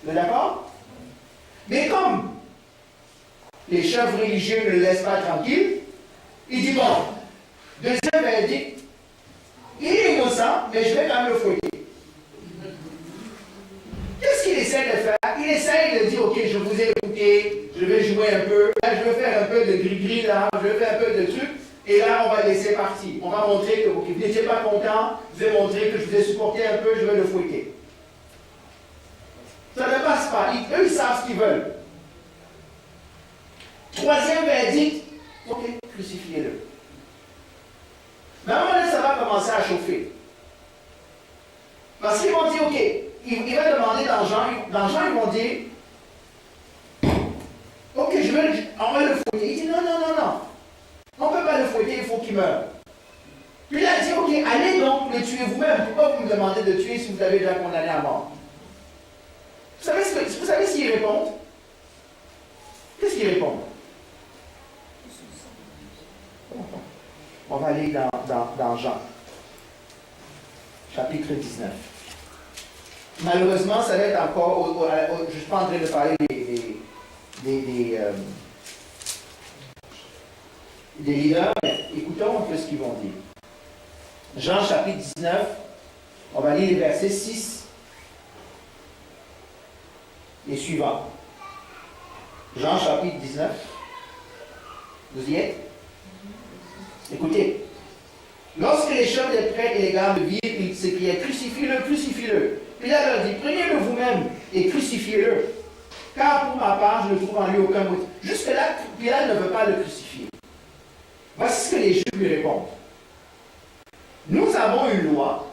Vous êtes d'accord? Mais comme Les chefs religieux ne le laissent pas tranquille. Il dit, bon, deuxième verdict, il est innocent, mais je vais quand même le fouetter. Qu'est-ce qu'il essaie de faire? Il essaie de dire, ok, je vous ai écouté, je vais jouer un peu, là, je vais faire un peu de gris-gris, là, je vais faire un peu de trucs, et là, on va laisser partir. On va montrer que vous n'étiez pas content, je vais montrer que je vous ai supporté un peu, je vais le fouetter. Ça ne passe pas. Eux, ils savent ce qu'ils veulent. Troisième verdict, ok, crucifiez-le. Mais à un moment donné, ça va commencer à chauffer. Parce qu'ils vont dire, ok, il va demander d'argent, ils vont dire, ok, on va le fouetter. Il dit, non, on ne peut pas le fouetter, il faut qu'il meure. Puis il a dit, ok, allez donc le tuer vous-même. Pourquoi vous me demandez de tuer si vous avez déjà condamné à mort? Vous savez ce qu'ils répondent? Qu'est-ce qu'ils répondent? On va aller dans Jean, chapitre 19. Malheureusement, ça va être encore, je ne suis pas en train de parler des leaders, mais écoutons un peu ce qu'ils vont dire. Jean chapitre 19, on va lire les versets 6 et suivants. Jean chapitre 19, vous y êtes? Écoutez. Lorsque les chefs des prêtres et les gardes virent, ils s'écriaient, crucifie-le, crucifie-le. Pilate leur dit, prenez-le vous-même et crucifiez-le. Car pour ma part, je ne trouve en lui aucun motif. Jusque-là, Pilate ne veut pas le crucifier. Voici ce que les Juifs lui répondent. Nous avons une loi,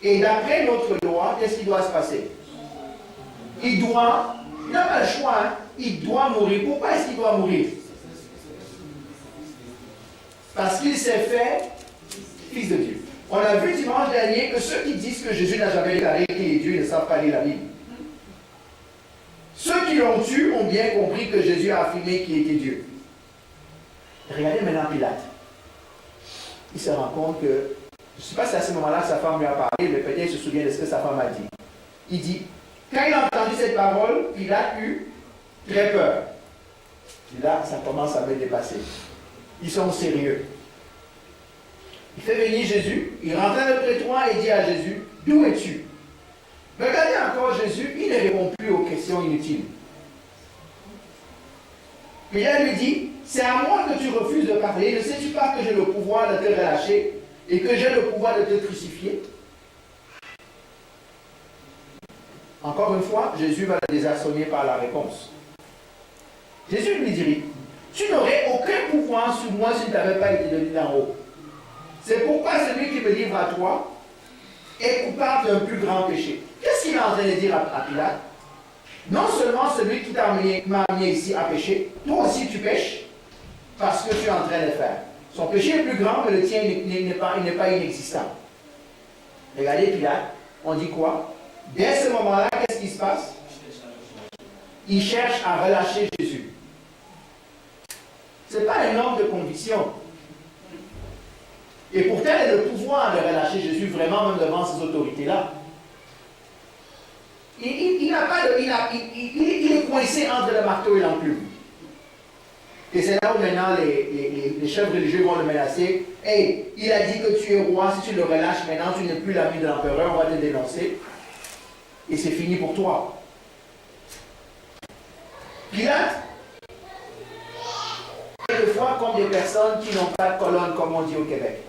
et d'après notre loi, qu'est-ce qui doit se passer? Il n'a pas le choix, hein? Il doit mourir. Pourquoi est-ce qu'il doit mourir? Parce qu'il s'est fait Fils de Dieu. On a vu dimanche dernier que ceux qui disent que Jésus n'a jamais déclaré qu'il est Dieu ne savent pas lire la Bible. Ceux qui l'ont tué ont bien compris que Jésus a affirmé qu'il était Dieu. Regardez maintenant Pilate. Il se rend compte que, je ne sais pas si à ce moment-là sa femme lui a parlé, mais peut-être il se souvient de ce que sa femme a dit. Il dit, quand il a entendu cette parole, Pilate eut très peur. Et là, ça commence à me dépasser. Ils sont sérieux. Il fait venir Jésus, il rentre dans le prétoire et dit à Jésus, d'où es-tu? Regardez encore Jésus, il ne répond plus aux questions inutiles. Pilate lui dit, c'est à moi que tu refuses de parler, ne sais-tu pas que j'ai le pouvoir de te relâcher et que j'ai le pouvoir de te crucifier? Encore une fois, Jésus va le désarçonner par la réponse. Jésus lui dit, tu n'aurais aucun pouvoir sur moi si tu n'avais pas été donné d'en haut. C'est pourquoi celui qui me livre à toi est coupable d'un plus grand péché. Qu'est-ce qu'il est en train de dire à Pilate? Non seulement celui qui m'a amené ici a péché, toi aussi tu pêches parce que tu es en train de faire. Son péché est plus grand, mais le tien n'est pas inexistant. Regardez Pilate, on dit quoi? Dès ce moment-là, qu'est-ce qui se passe? Il cherche à relâcher Jésus. Ce n'est pas un homme de conviction. Et pourtant, il a le pouvoir de relâcher Jésus vraiment même devant ces autorités-là. Il est coincé entre le marteau et l'enclume. Et c'est là où maintenant les chefs religieux vont le menacer. Hey, il a dit que tu es roi, si tu le relâches maintenant, tu n'es plus l'ami de l'empereur, on va te dénoncer. Et c'est fini pour toi. Pilate, quelquefois comme des personnes qui n'ont pas de colonne, comme on dit au Québec.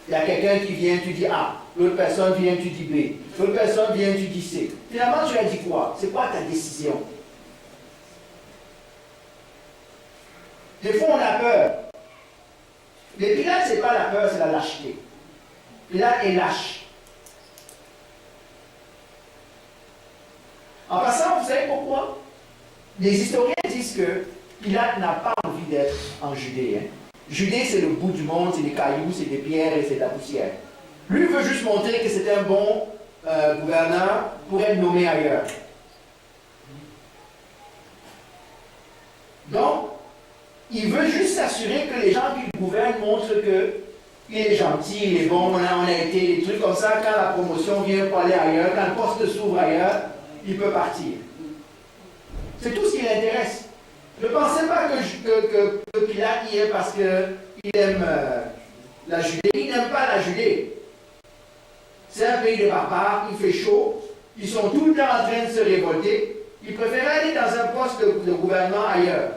Il y a quelqu'un qui vient, tu dis A. L'autre personne vient, tu dis B. L'autre personne vient, tu dis C. Finalement, tu as dit quoi? C'est quoi ta décision? Des fois, on a peur. Mais Pilate, ce n'est pas la peur, c'est la lâcheté. Pilate est lâche. En passant, vous savez pourquoi? Les historiens disent que Pilate n'a pas envie d'être en Judée. Judée, c'est le bout du monde, c'est des cailloux, c'est des pierres et c'est de la poussière. Lui veut juste montrer que c'est un bon gouverneur pour être nommé ailleurs. Donc, il veut juste s'assurer que les gens qui le gouvernent montrent qu'il est gentil, il est bon, on a été, des trucs comme ça. Quand la promotion vient pour aller ailleurs, quand le poste s'ouvre ailleurs, il peut partir. C'est tout ce qui l'intéresse. Ne pensez pas que Pilate y est parce qu'il aime la Judée. Il n'aime pas la Judée. C'est un pays de barbares, il fait chaud, ils sont tout le temps en train de se révolter. Ils préfèrent aller dans un poste de gouvernement ailleurs.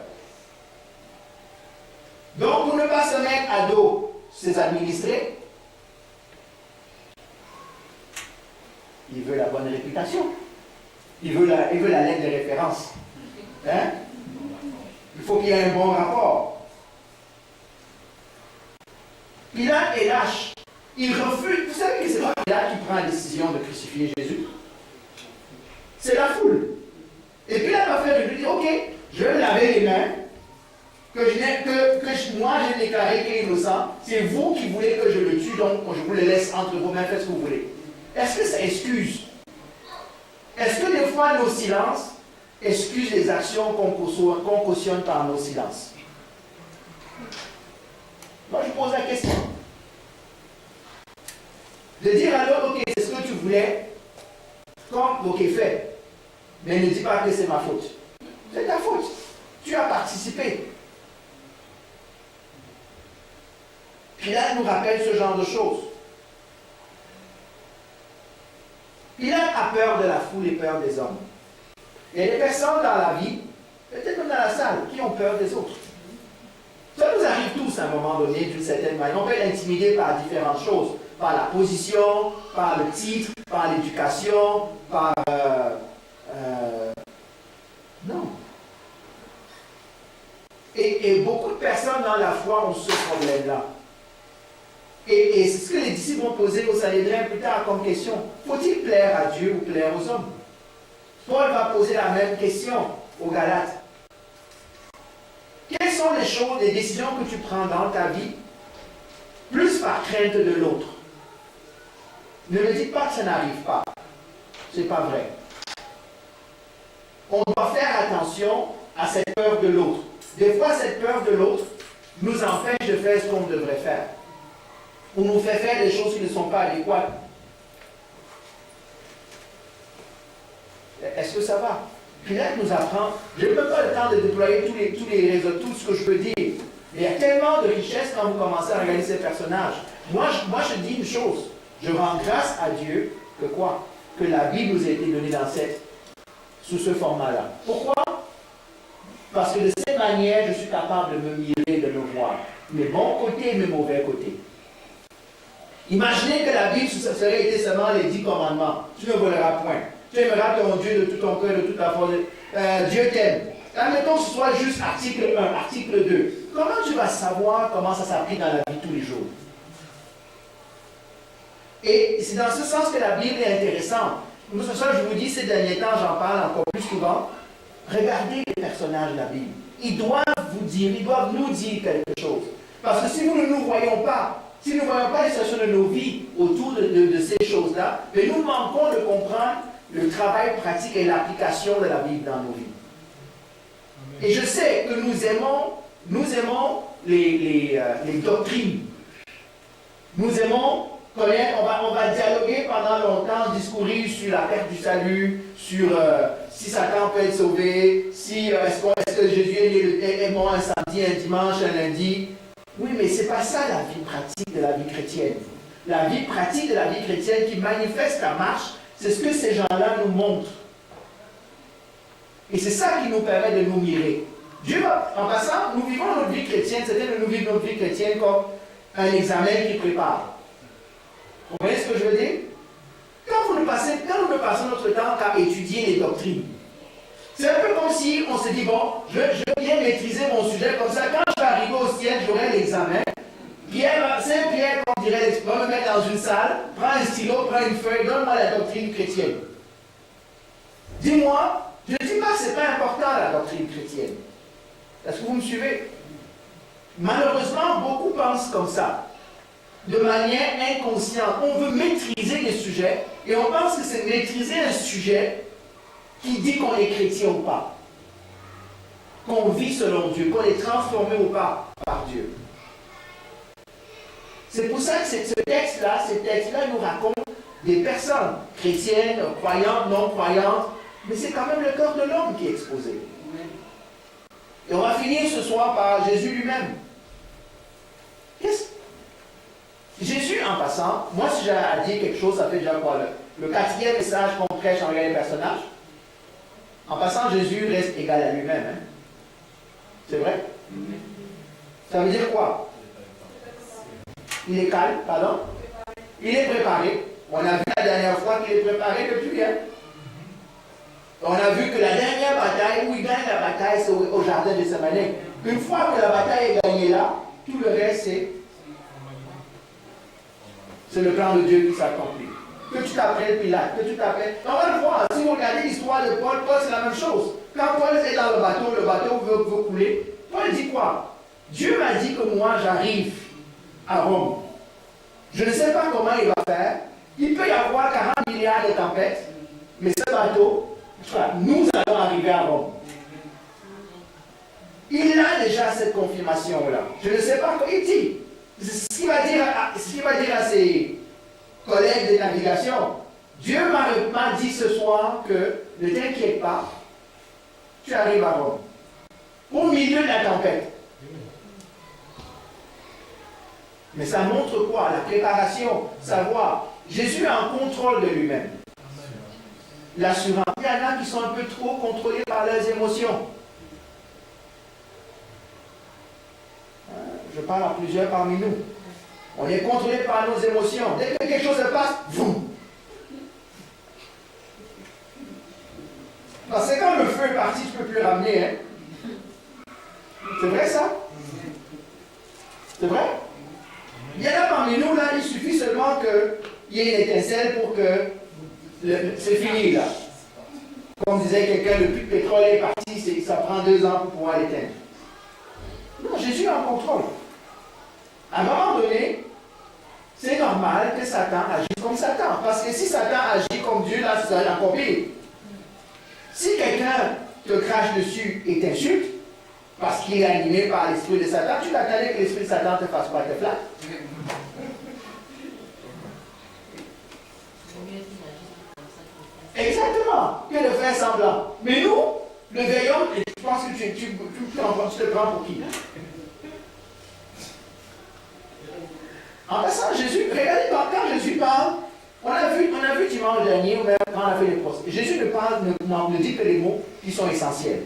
Donc, pour ne pas se mettre à dos ses administrés, il veut la bonne réputation. Il veut la lettre de référence. Hein? Il faut qu'il y ait un bon rapport. Pilate est lâche. Il refuse. Vous savez que c'est pas Pilate qui prend la décision de crucifier Jésus. C'est la foule. Et Pilate va faire de lui dire, ok, je vais me laver les mains, moi j'ai déclaré qu'il est innocent, c'est vous qui voulez que je le tue, donc je vous le laisse entre vos mains, faites ce que vous voulez. Est-ce que ça excuse? Est-ce que des fois nos silences excusent les actions qu'on cautionne par nos silences? Moi je pose la question. De dire alors, ok, c'est ce que tu voulais, comme, ok, fait. Mais ne dis pas que c'est ma faute. C'est ta faute. Tu as participé. Pilate nous rappelle ce genre de choses. Pilate a peur de la foule et peur des hommes. Il y a des personnes dans la vie, peut-être même dans la salle, qui ont peur des autres. Ça nous arrive tous à un moment donné, d'une certaine manière. On peut être intimidé par différentes choses. Par la position, par le titre, par l'éducation, par... non. Et beaucoup de personnes dans la foi ont ce problème-là. Et c'est ce que les disciples ont posé au Sanhédrin plus tard comme question. Faut-il plaire à Dieu ou plaire aux hommes? Paul va poser la même question aux Galates. Quelles sont les choses, les décisions que tu prends dans ta vie, plus par crainte de l'autre? Ne me dites pas que ça n'arrive pas. Ce n'est pas vrai. On doit faire attention à cette peur de l'autre. Des fois, cette peur de l'autre nous empêche de faire ce qu'on devrait faire. Ou nous fait faire des choses qui ne sont pas adéquates. Est-ce que ça va? Pilate nous apprend, je n'ai même pas le temps de déployer tous les réseaux, tout ce que je peux dire. Mais il y a tellement de richesse quand vous commencez à regarder ces personnages. Moi, je dis une chose. Je rends grâce à Dieu que quoi? Que la Bible nous a été donnée sous ce format-là. Pourquoi? Parce que de cette manière, je suis capable de me mirer, de me voir. Mes bons côtés et mes mauvais côtés. Imaginez que la Bible, ça serait été seulement les 10 commandements. Tu ne voleras point. Tu aimeras ton Dieu de tout ton cœur, de toute ta force. Dieu t'aime. Admettons que ce soit juste article 1, article 2. Comment tu vas savoir comment ça s'applique dans la vie tous les jours? Et c'est dans ce sens que la Bible est intéressante. C'est ça que je vous dis, ces derniers temps, j'en parle encore plus souvent. Regardez les personnages de la Bible. Ils doivent vous dire, ils doivent nous dire quelque chose. Parce que si nous ne nous voyons pas, si nous ne voyons pas les situations de nos vies autour de ces choses-là, mais nous manquons de comprendre le travail pratique et l'application de la Bible dans nos vies. Et je sais que nous aimons les doctrines. Nous aimons connaître, on va dialoguer pendant longtemps, discourir sur la perte du salut, sur si Satan peut être sauvé, si, est-ce que Jésus est mort un samedi, un dimanche, un lundi. Oui, mais ce n'est pas ça la vie pratique de la vie chrétienne. La vie pratique de la vie chrétienne qui manifeste la marche, c'est ce que ces gens-là nous montrent. Et c'est ça qui nous permet de nous mirer. Dieu, en passant, nous vivons notre vie chrétienne, c'est-à-dire que nous vivons notre vie chrétienne comme un examen qui prépare. Vous voyez ce que je veux dire? Quand nous passons notre temps à étudier les doctrines, c'est un peu comme si on se dit, bon, je veux bien maîtriser mon sujet, comme ça, quand je vais arriver au ciel, j'aurai l'examen. Saint-Pierre, comme dirait l'expert, va me mettre dans une salle, prends un stylo, prends une feuille, donne-moi la doctrine chrétienne. Dis-moi, je ne dis pas que ce n'est pas important la doctrine chrétienne. Est-ce que vous me suivez? Malheureusement, beaucoup pensent comme ça. De manière inconsciente. On veut maîtriser les sujets et on pense que c'est maîtriser un sujet qui dit qu'on est chrétien ou pas. Qu'on vit selon Dieu, qu'on est transformé ou pas par Dieu. C'est pour ça que ces textes-là nous racontent des personnes chrétiennes, croyantes, non croyantes, mais c'est quand même le cœur de l'homme qui est exposé. Et on va finir ce soir par Jésus lui-même. Jésus, en passant, moi si j'ai à dire quelque chose, ça fait déjà quoi? Le quatrième message qu'on prêche en regardant les personnages. En passant, Jésus reste égal à lui-même. Hein? C'est vrai? Ça veut dire quoi? Il est calme, pardon? Il est préparé. On a vu la dernière fois qu'il est préparé depuis. Hein? On a vu que la dernière bataille, où il gagne la bataille, c'est au jardin de Gethsémani. Une fois que la bataille est gagnée là, tout le reste, c'est le plan de Dieu qui s'accomplit. Que tu t'appelles Pilate, que tu t'appelles... On va le voir, si vous regardez l'histoire de Paul, Paul c'est la même chose. Quand Paul est dans le bateau veut couler, Paul dit quoi? Dieu m'a dit que moi j'arrive à Rome. Je ne sais pas comment il va faire. Il peut y avoir 40 milliards de tempêtes, mais ce bateau, nous allons arriver à Rome. Il a déjà cette confirmation-là. Je ne sais pas quoi il dit. Ce qu'il va dire à ses collègues de navigation. Dieu m'a dit ce soir que ne t'inquiète pas, tu arrives à Rome. Au milieu de la tempête. Mais ça montre quoi? La préparation, savoir. Jésus est en contrôle de lui-même. L'assurance. Il y en a qui sont un peu trop contrôlés par leurs émotions. Je parle à plusieurs parmi nous. On est contrôlé par nos émotions. Dès que quelque chose se passe, boum. Parce que quand le feu est parti, tu ne peux plus ramener. Hein? C'est vrai ça? C'est vrai? Il y en a parmi nous, là, il suffit seulement qu'il y ait une étincelle pour que c'est fini, là. Comme disait quelqu'un, le puits de pétrole est parti, ça prend 2 ans pour pouvoir l'éteindre. Non, Jésus est en contrôle. À un moment donné, c'est normal que Satan agisse comme Satan. Parce que si Satan agit comme Dieu, là, ça va être encore pire. Si quelqu'un te crache dessus et t'insulte, parce qu'il est animé par l'esprit de Satan, tu t'attendais que l'esprit de Satan te fasse quoi? Te flatte? Exactement, que de faire semblant. Mais nous, le vieil homme, je pense que tu te prends pour qui? En passant, Jésus, regardez quand Jésus parle, on a vu dimanche dernier, ou même quand on a fait les procès. Jésus ne dit que les mots qui sont essentiels.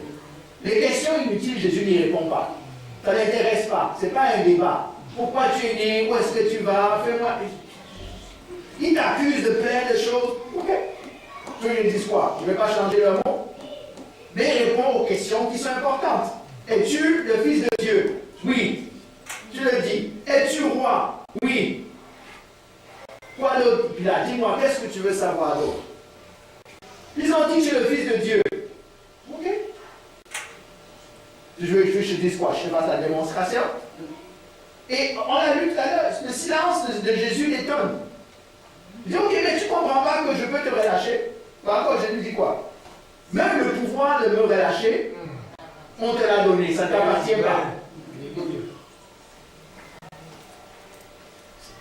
Les questions inutiles, Jésus n'y répond pas. Ça ne l'intéresse pas. Ce n'est pas un débat. Pourquoi tu es né? Où est-ce que tu vas? Fais-moi. Il t'accuse de plein de choses. Ok. Tu lui dis quoi? Je ne vais pas changer le mot. Mais il répond aux questions qui sont importantes. Es-tu le Fils de Dieu? Oui. Tu le dis. Es-tu roi? Oui. Quoi d'autre? Pilate, dis-moi, qu'est-ce que tu veux savoir d'autre? Ils ont dit que tu es le Fils de Dieu. Ok. Je veux que je te dise quoi? Je te fasse la démonstration. Et on a lu tout à l'heure, le silence de Jésus l'étonne. Il dit, ok, mais tu ne comprends pas que je peux te relâcher? Par contre, je lui dis quoi? Même le pouvoir de me relâcher, on te l'a donné, ça ne t'appartient pas.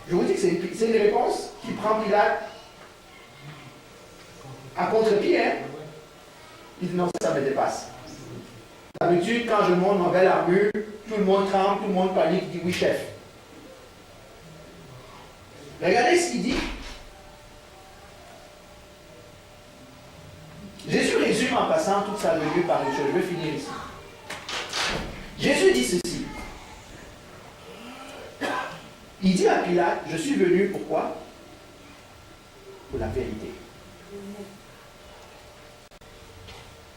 Je vous dis que c'est une réponse qui prend Pilate à contre-pied. Hein? Il dit non, ça me dépasse. D'habitude, quand je monte ma belle armure, tout le monde tremble, tout le monde panique, dit oui, chef. Regardez ce qu'il dit. Jésus résume en passant toute sa venue par une chose. Je vais finir ici. Jésus dit ceci. Il dit à Pilate, je suis venu pourquoi? Pour la vérité.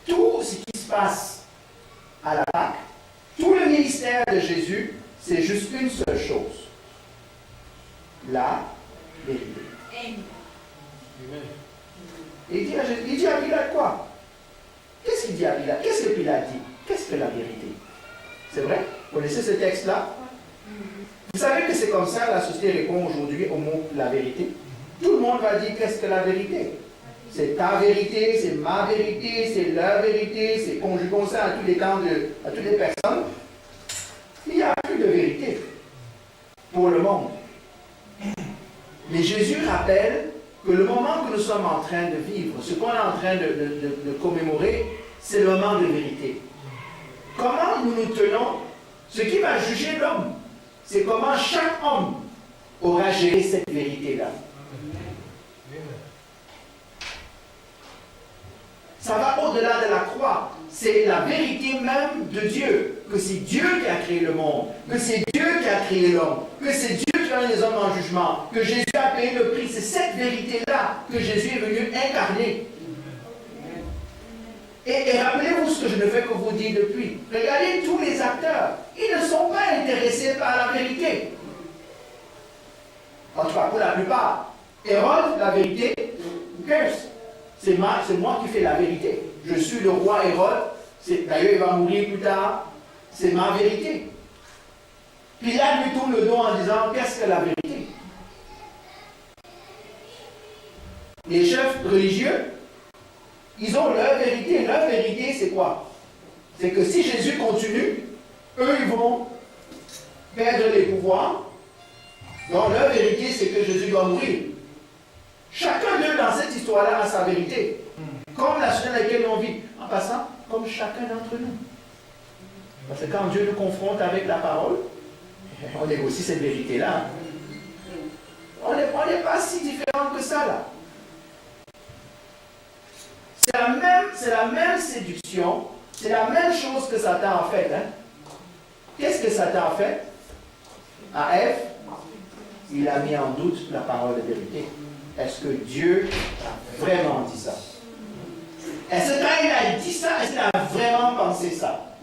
Tout ce qui se passe à la Pâque, tout le ministère de Jésus, c'est juste une seule chose. La vérité. Et il dit à Pilate quoi? Qu'est-ce qu'il dit à Pilate? Qu'est-ce que Pilate dit? Qu'est-ce que la vérité? C'est vrai? Vous connaissez ce texte-là? Vous savez que c'est comme ça que la société répond aujourd'hui au mot la vérité. Tout le monde va dire qu'est-ce que la vérité? C'est ta vérité, c'est ma vérité, c'est leur vérité, c'est conjuguons ça à tous les temps, à toutes les personnes. Il n'y a plus de vérité pour le monde. Mais Jésus rappelle que le moment que nous sommes en train de vivre, ce qu'on est en train de commémorer, c'est le moment de vérité. comment nous nous tenons, ce qui va juger l'homme, c'est comment chaque homme aura géré cette vérité-là. Ça va au-delà de la croix. C'est la vérité même de Dieu. Que c'est Dieu qui a créé le monde. Que c'est Dieu qui a créé l'homme. Que c'est Dieu qui a mis les hommes en jugement. Que Jésus a payé le prix. C'est cette vérité-là que Jésus est venu incarner. Et rappelez-vous ce que je ne fais que vous dire depuis. Regardez tous les acteurs. Ils ne sont pas intéressés par la vérité. En tout cas, pour la plupart. Hérode, la vérité, curse. C'est moi qui fais la vérité. Je suis le roi Hérode. D'ailleurs, il va mourir plus tard. C'est ma vérité. Pilate lui tourne le dos en disant, qu'est-ce que la vérité? Les chefs religieux, ils ont leur vérité. Leur vérité, c'est quoi? C'est que si Jésus continue, eux, ils vont perdre les pouvoirs. Donc, leur vérité, c'est que Jésus doit mourir. Chacun d'eux, dans cette histoire-là, a sa vérité. Comme la société dans laquelle on vit. En passant, comme chacun d'entre nous. Parce que quand Dieu nous confronte avec la parole, on négocie cette vérité-là. On n'est pas si différent que ça, là. C'est la même séduction, c'est la même chose que Satan a fait. Hein? Qu'est-ce que Satan a fait? À Ève, il a mis en doute la parole de vérité. Est-ce que Dieu a vraiment dit ça? Est-ce que quand il a dit ça, est-ce qu'il a vraiment pensé ça?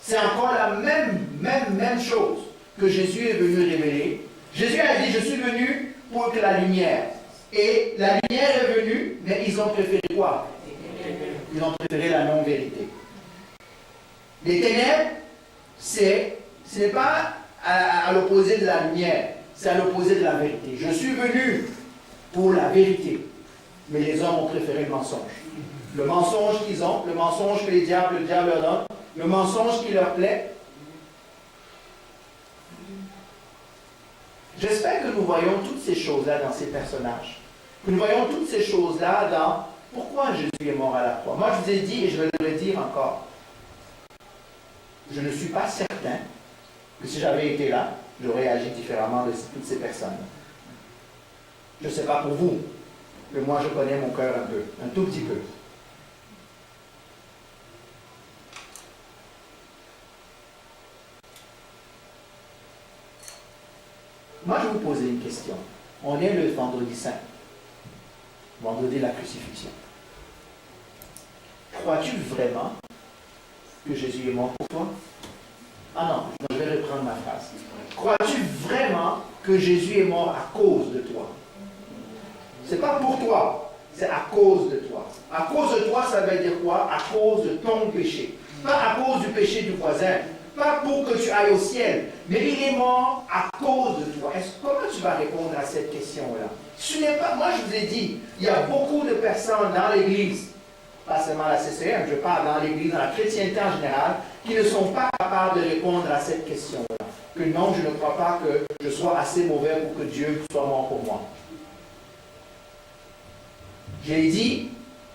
C'est encore la même chose que Jésus est venu révéler. Jésus a dit, je suis venu pour que la lumière. Et la lumière est venue, mais ils ont préféré quoi? Ils ont préféré la non-vérité. Les ténèbres, ce n'est pas à l'opposé de la lumière, c'est à l'opposé de la vérité. Je suis venu pour la vérité, mais les hommes ont préféré le mensonge. Le mensonge qu'ils ont, le mensonge que le diable leur donne, le mensonge qui leur plaît. J'espère que nous voyons toutes ces choses-là dans ces personnages. Que nous voyons toutes ces choses-là dans pourquoi Jésus est mort à la croix. Moi, je vous ai dit, et je vais le dire encore, je ne suis pas certain que si j'avais été là, j'aurais agi différemment de toutes ces personnes. Je ne sais pas pour vous, mais moi, je connais mon cœur un peu, un tout petit peu. Moi, je vais vous poser une question. On est le vendredi saint, vendredi de la crucifixion. Crois-tu vraiment que Jésus est mort pour toi? Ah non, je vais reprendre ma phrase. Crois-tu vraiment que Jésus est mort à cause de toi? Ce n'est pas pour toi, c'est à cause de toi. À cause de toi, ça veut dire quoi? À cause de ton péché. Pas à cause du péché du voisin. Pas pour que tu ailles au ciel, mais il est mort à cause de toi. Comment tu vas répondre à cette question-là? Ce n'est pas, moi je vous ai dit, il y a beaucoup de personnes dans l'Église, pas seulement la CCM, je parle dans l'Église, dans la chrétienté en général, qui ne sont pas capables de répondre à cette question-là. Que non, je ne crois pas que je sois assez mauvais pour que Dieu soit mort pour moi. J'ai dit,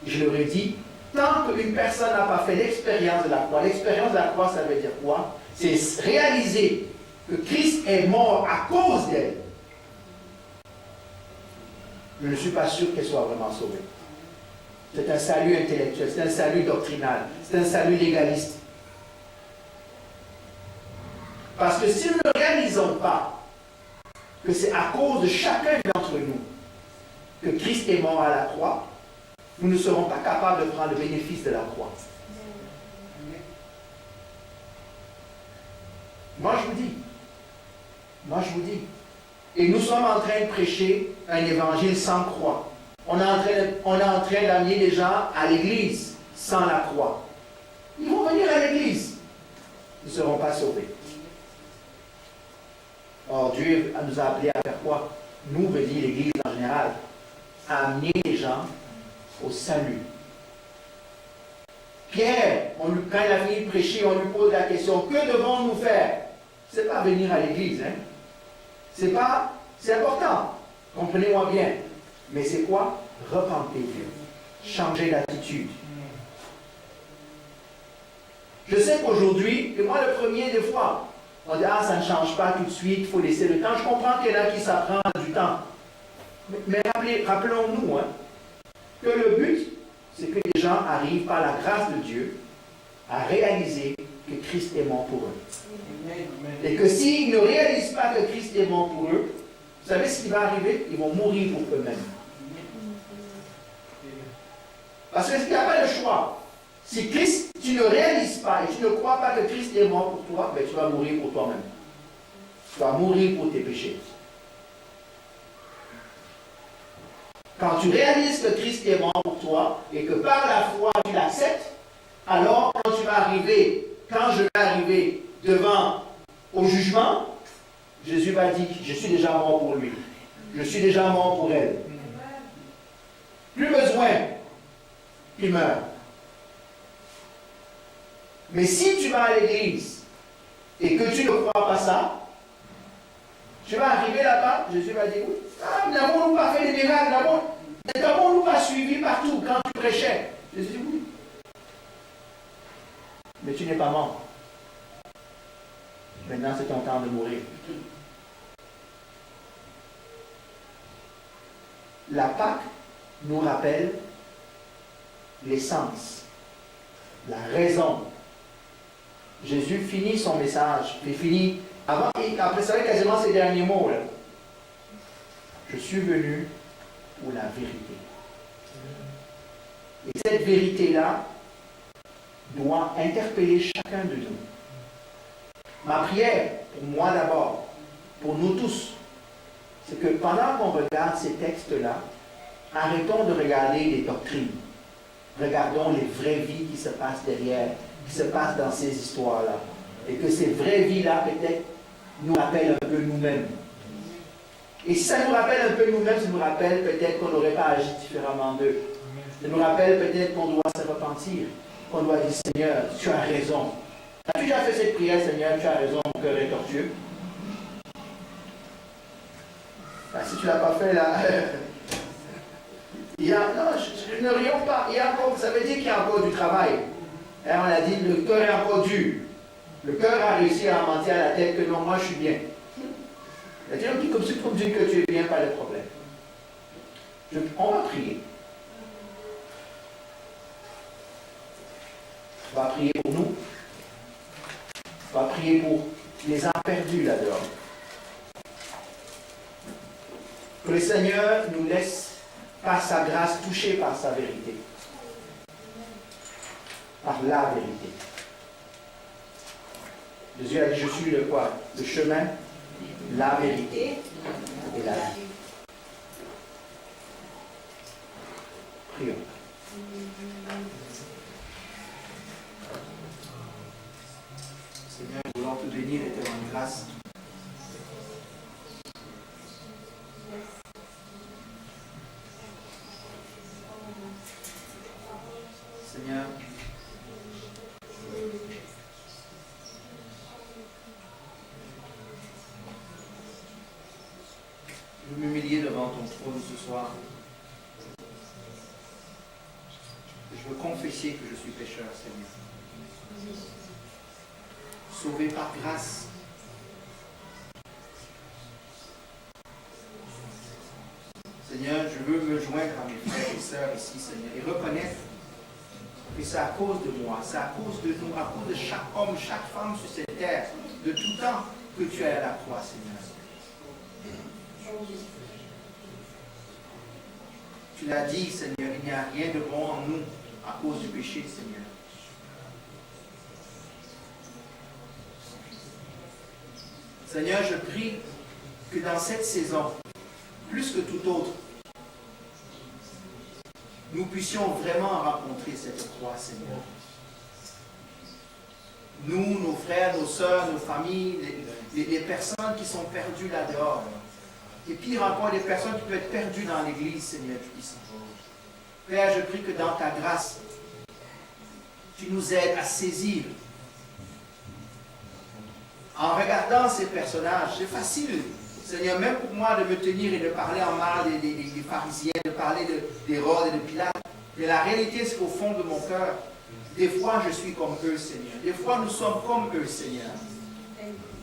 je leur ai dit, tant qu'une personne n'a pas fait l'expérience de la croix ça veut dire quoi? C'est réaliser que Christ est mort à cause d'elle. Je ne suis pas sûr qu'elle soit vraiment sauvée. C'est un salut intellectuel, c'est un salut doctrinal, c'est un salut légaliste. Parce que si nous ne réalisons pas que c'est à cause de chacun d'entre nous que Christ est mort à la croix, nous ne serons pas capables de prendre le bénéfice de la croix. Moi je vous dis, et nous sommes en train de prêcher un évangile sans croix. On est en train d'amener les gens à l'église sans la croix. Ils vont venir à l'église, ils ne seront pas sauvés. Or Dieu nous a appelés à faire quoi? Nous, veut dire l'église en général, à amener les gens au salut. Pierre, quand il a fini de prêcher, on lui pose la question, que devons-nous faire? Ce n'est pas venir à l'église, hein? C'est important, comprenez-moi bien. Mais c'est quoi? Repenter Dieu, changer d'attitude. Je sais qu'aujourd'hui, et moi le premier des fois, on dit, ah, ça ne change pas tout de suite, il faut laisser le temps. Je comprends qu'il y en a qui s'apprend du temps. Mais rappelons-nous que le but, c'est que les gens arrivent par la grâce de Dieu à réaliser que Christ est mort pour eux. Et que s'ils ne réalisent pas que Christ est mort pour eux, vous savez ce qui va arriver? Ils vont mourir pour eux-mêmes. Parce qu'il n'y a pas de choix. Si Christ, tu ne réalises pas et tu ne crois pas que Christ est mort pour toi, ben tu vas mourir pour toi-même. Tu vas mourir pour tes péchés. Quand tu réalises que Christ est mort pour toi et que par la foi tu l'acceptes, alors quand je vais arriver devant au jugement, Jésus va dire, je suis déjà mort pour lui. Je suis déjà mort pour elle. Plus besoin qu'il meure. Mais si tu vas à l'église et que tu ne crois pas ça, tu vas arriver là-bas, Jésus va dire, oui, n'avons-nous pas fait des miracles, n'avons-nous pas suivi partout quand tu prêchais? Jésus dit, oui. Mais tu n'es pas mort. Maintenant, c'est ton temps de mourir. La Pâque nous rappelle l'essence, la raison. Jésus finit son message, il finit, après ça, quasiment ces derniers mots, là. Je suis venu pour la vérité. Et cette vérité-là doit interpeller chacun de nous. Ma prière, pour moi d'abord, pour nous tous, c'est que pendant qu'on regarde ces textes-là, arrêtons de regarder les doctrines. Regardons les vraies vies qui se passent derrière, qui se passent dans ces histoires-là. Et que ces vraies vies-là, peut-être, nous rappellent un peu nous-mêmes. Et si ça nous rappelle un peu nous-mêmes, ça nous rappelle peut-être qu'on n'aurait pas agi différemment d'eux. Ça nous rappelle peut-être qu'on doit se repentir, qu'on doit dire, Seigneur, tu as raison. As-tu déjà fait cette prière, Seigneur, tu as raison, mon cœur est tortueux? Si tu ne l'as pas fait, là, ne rions pas. Ça veut dire qu'il y a encore du travail. Et on a dit, le cœur est encore dur. Le cœur a réussi à mentir à la tête que non, moi je suis bien. C'est-à-dire, comme si tu me dis que tu es bien, pas de problème. On va prier. On va prier pour nous. On va prier pour les âmes perdues là-dehors. Que le Seigneur nous laisse, par sa grâce, toucher par sa vérité. Par la vérité. Jésus a dit, je suis le quoi? Le chemin, la vérité et la vie. Prions. Seigneur, nous voulons te bénir et te rendre grâce. Seigneur, je veux m'humilier devant ton trône ce soir. Je veux confesser que je suis pécheur, Seigneur. Sauvé par grâce. Seigneur, je veux me joindre à mes frères et sœurs ici, Seigneur, et reconnaître que c'est à cause de moi, c'est à cause de nous, à cause de chaque homme, chaque femme sur cette terre, de tout temps, que tu es à la croix, Seigneur. Tu l'as dit, Seigneur, il n'y a rien de bon en nous à cause du péché, Seigneur. Seigneur, je prie que dans cette saison, plus que tout autre, nous puissions vraiment rencontrer cette croix, Seigneur. Nous, nos frères, nos sœurs, nos familles, les personnes qui sont perdues là-dehors. Et pire encore, les personnes qui peuvent être perdues dans l'Église, Seigneur Tout-Puissant. Père, je prie que dans ta grâce, tu nous aides à saisir. En regardant ces personnages, c'est facile, Seigneur, même pour moi de me tenir et de parler en mal des pharisiens, de parler d'Hérode et de Pilate. Mais la réalité, c'est qu'au fond de mon cœur, Des fois, je suis comme eux, Seigneur. Des fois, nous sommes comme eux, Seigneur.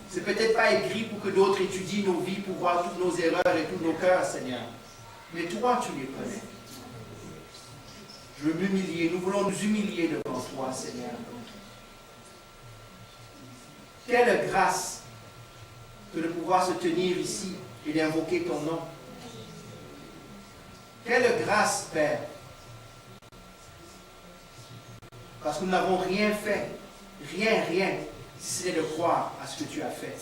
C'est peut-être pas écrit pour que d'autres étudient nos vies, pour voir toutes nos erreurs et tous nos cœurs, Seigneur. Mais toi, tu les connais. Je veux m'humilier. Nous voulons nous humilier devant toi, Seigneur. Quelle grâce que de pouvoir se tenir ici et d'invoquer ton nom. Quelle grâce, Père. Parce que nous n'avons rien fait, rien, si ce n'est de croire à ce que tu as fait.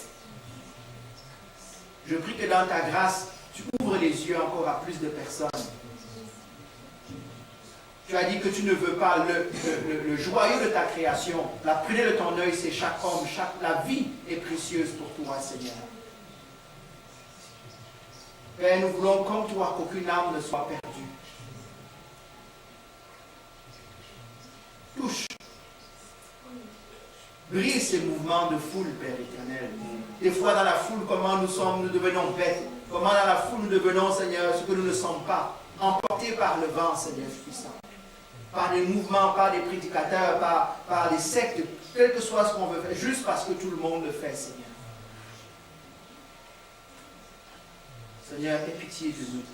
Je prie que dans ta grâce, tu ouvres les yeux encore à plus de personnes. Tu as dit que tu ne veux pas le joyau de ta création, la prunelle de ton œil, c'est chaque homme, la vie est précieuse pour toi, Seigneur. Père, nous voulons comme toi qu'aucune âme ne soit perdue. Touche. Brise ces mouvements de foule, Père éternel. Des fois dans la foule, comment nous devenons bêtes. Comment dans la foule nous devenons, Seigneur, ce que nous ne sommes pas. Emportés par le vent, Seigneur puissant. Par des mouvements, par des prédicateurs, par des sectes, quel que soit ce qu'on veut faire, juste parce que tout le monde le fait, Seigneur. Seigneur, aie pitié de nous.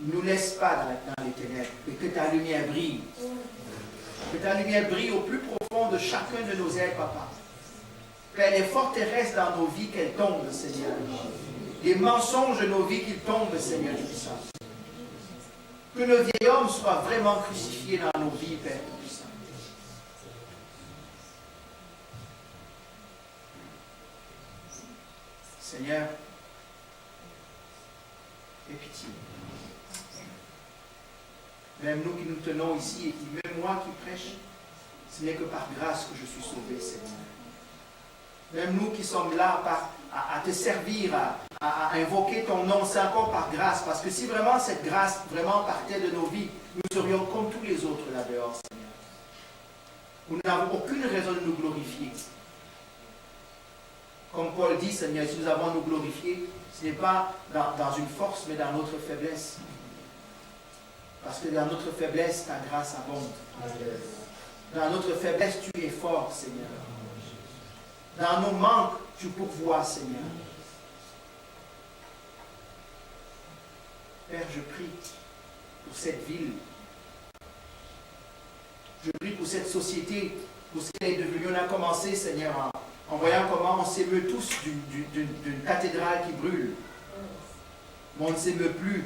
Ne nous laisse pas dans les ténèbres, et que ta lumière brille. Que ta lumière brille au plus profond de chacun de nos êtres, Papa. Père, les forteresses dans nos vies, qu'elles tombent, Seigneur. Les mensonges de nos vies, qu'ils tombent, Seigneur puissant. Que le vieil homme soit vraiment crucifié dans nos vies, Père puissant. Seigneur, aie pitié. Même nous qui nous tenons ici, et même moi qui prêche, ce n'est que par grâce que je suis sauvé, Seigneur. Même nous qui sommes là à te servir, à invoquer ton nom, c'est encore par grâce. Parce que si vraiment cette grâce vraiment partait de nos vies, nous serions comme tous les autres là dehors, Seigneur. Nous n'avons aucune raison de nous glorifier. Comme Paul dit, Seigneur, si nous avons à nous glorifier, ce n'est pas dans une force, mais dans notre faiblesse. Parce que dans notre faiblesse, ta grâce abonde. Dans notre faiblesse, tu es fort, Seigneur. Dans nos manques, tu pourvois, Seigneur. Père, je prie pour cette ville. Je prie pour cette société, pour ce qu'elle est devenue. On a commencé, Seigneur, en voyant comment on s'émeut tous d'une cathédrale qui brûle. Mais on ne s'émeut plus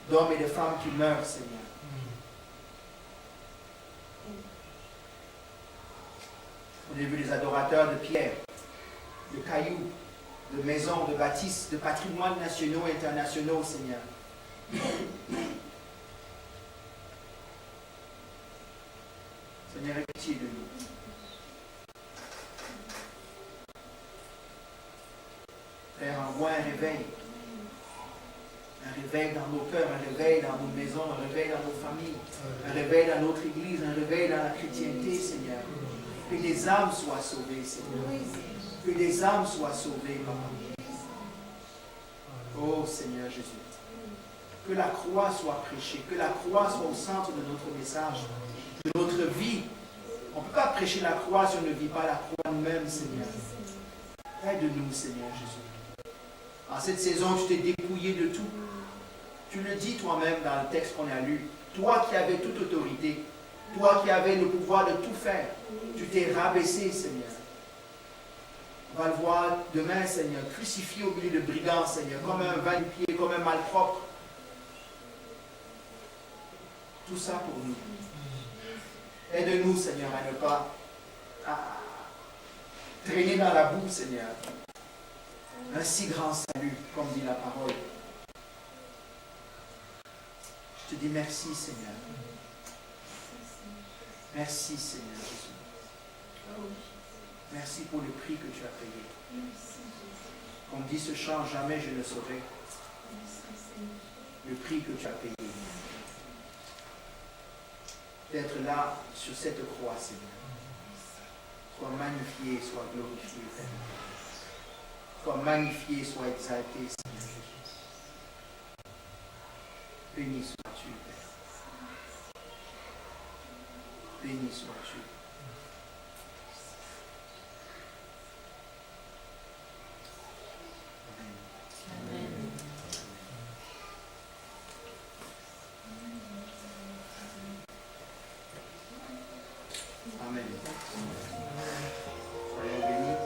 d'hommes et de femmes qui meurent, Seigneur. On a vu des adorateurs de pierre, de cailloux, de maisons, de bâtisses, de patrimoines nationaux et internationaux, Seigneur. Seigneur, aie pitié de nous. Père, envoie un réveil. Un réveil dans nos cœurs, un réveil dans nos maisons, un réveil dans nos familles, un réveil dans notre église, un réveil dans la chrétienté, Seigneur. Que des âmes soient sauvées, Seigneur. Que des âmes soient sauvées, Papa. Oh, Seigneur Jésus. Que la croix soit prêchée, que la croix soit au centre de notre message, de notre vie. On ne peut pas prêcher la croix si on ne vit pas la croix nous-mêmes, Seigneur. Aide-nous, Seigneur Jésus. En cette saison, tu t'es dépouillé de tout. Tu le dis toi-même dans le texte qu'on a lu. Toi qui avais toute autorité, toi qui avais le pouvoir de tout faire, tu t'es rabaissé, Seigneur. On va le voir demain, Seigneur, crucifié au milieu de brigands, Seigneur, comme un va-nu-pied, comme un malpropre. Tout ça pour nous. Aide-nous, Seigneur, à ne pas traîner dans la boue, Seigneur. Un si grand salut, comme dit la parole. Je te dis merci, Seigneur. Merci, Seigneur Jésus. Merci pour le prix que tu as payé. Comme dit ce chant, jamais je ne saurais le prix que tu as payé. D'être là, sur cette croix, Seigneur. Sois magnifié, sois glorifié, Père. Sois magnifié, sois exalté, Seigneur Jésus. Béni sois-tu, Père. Béni sois-tu. Amen. Soyons bénis.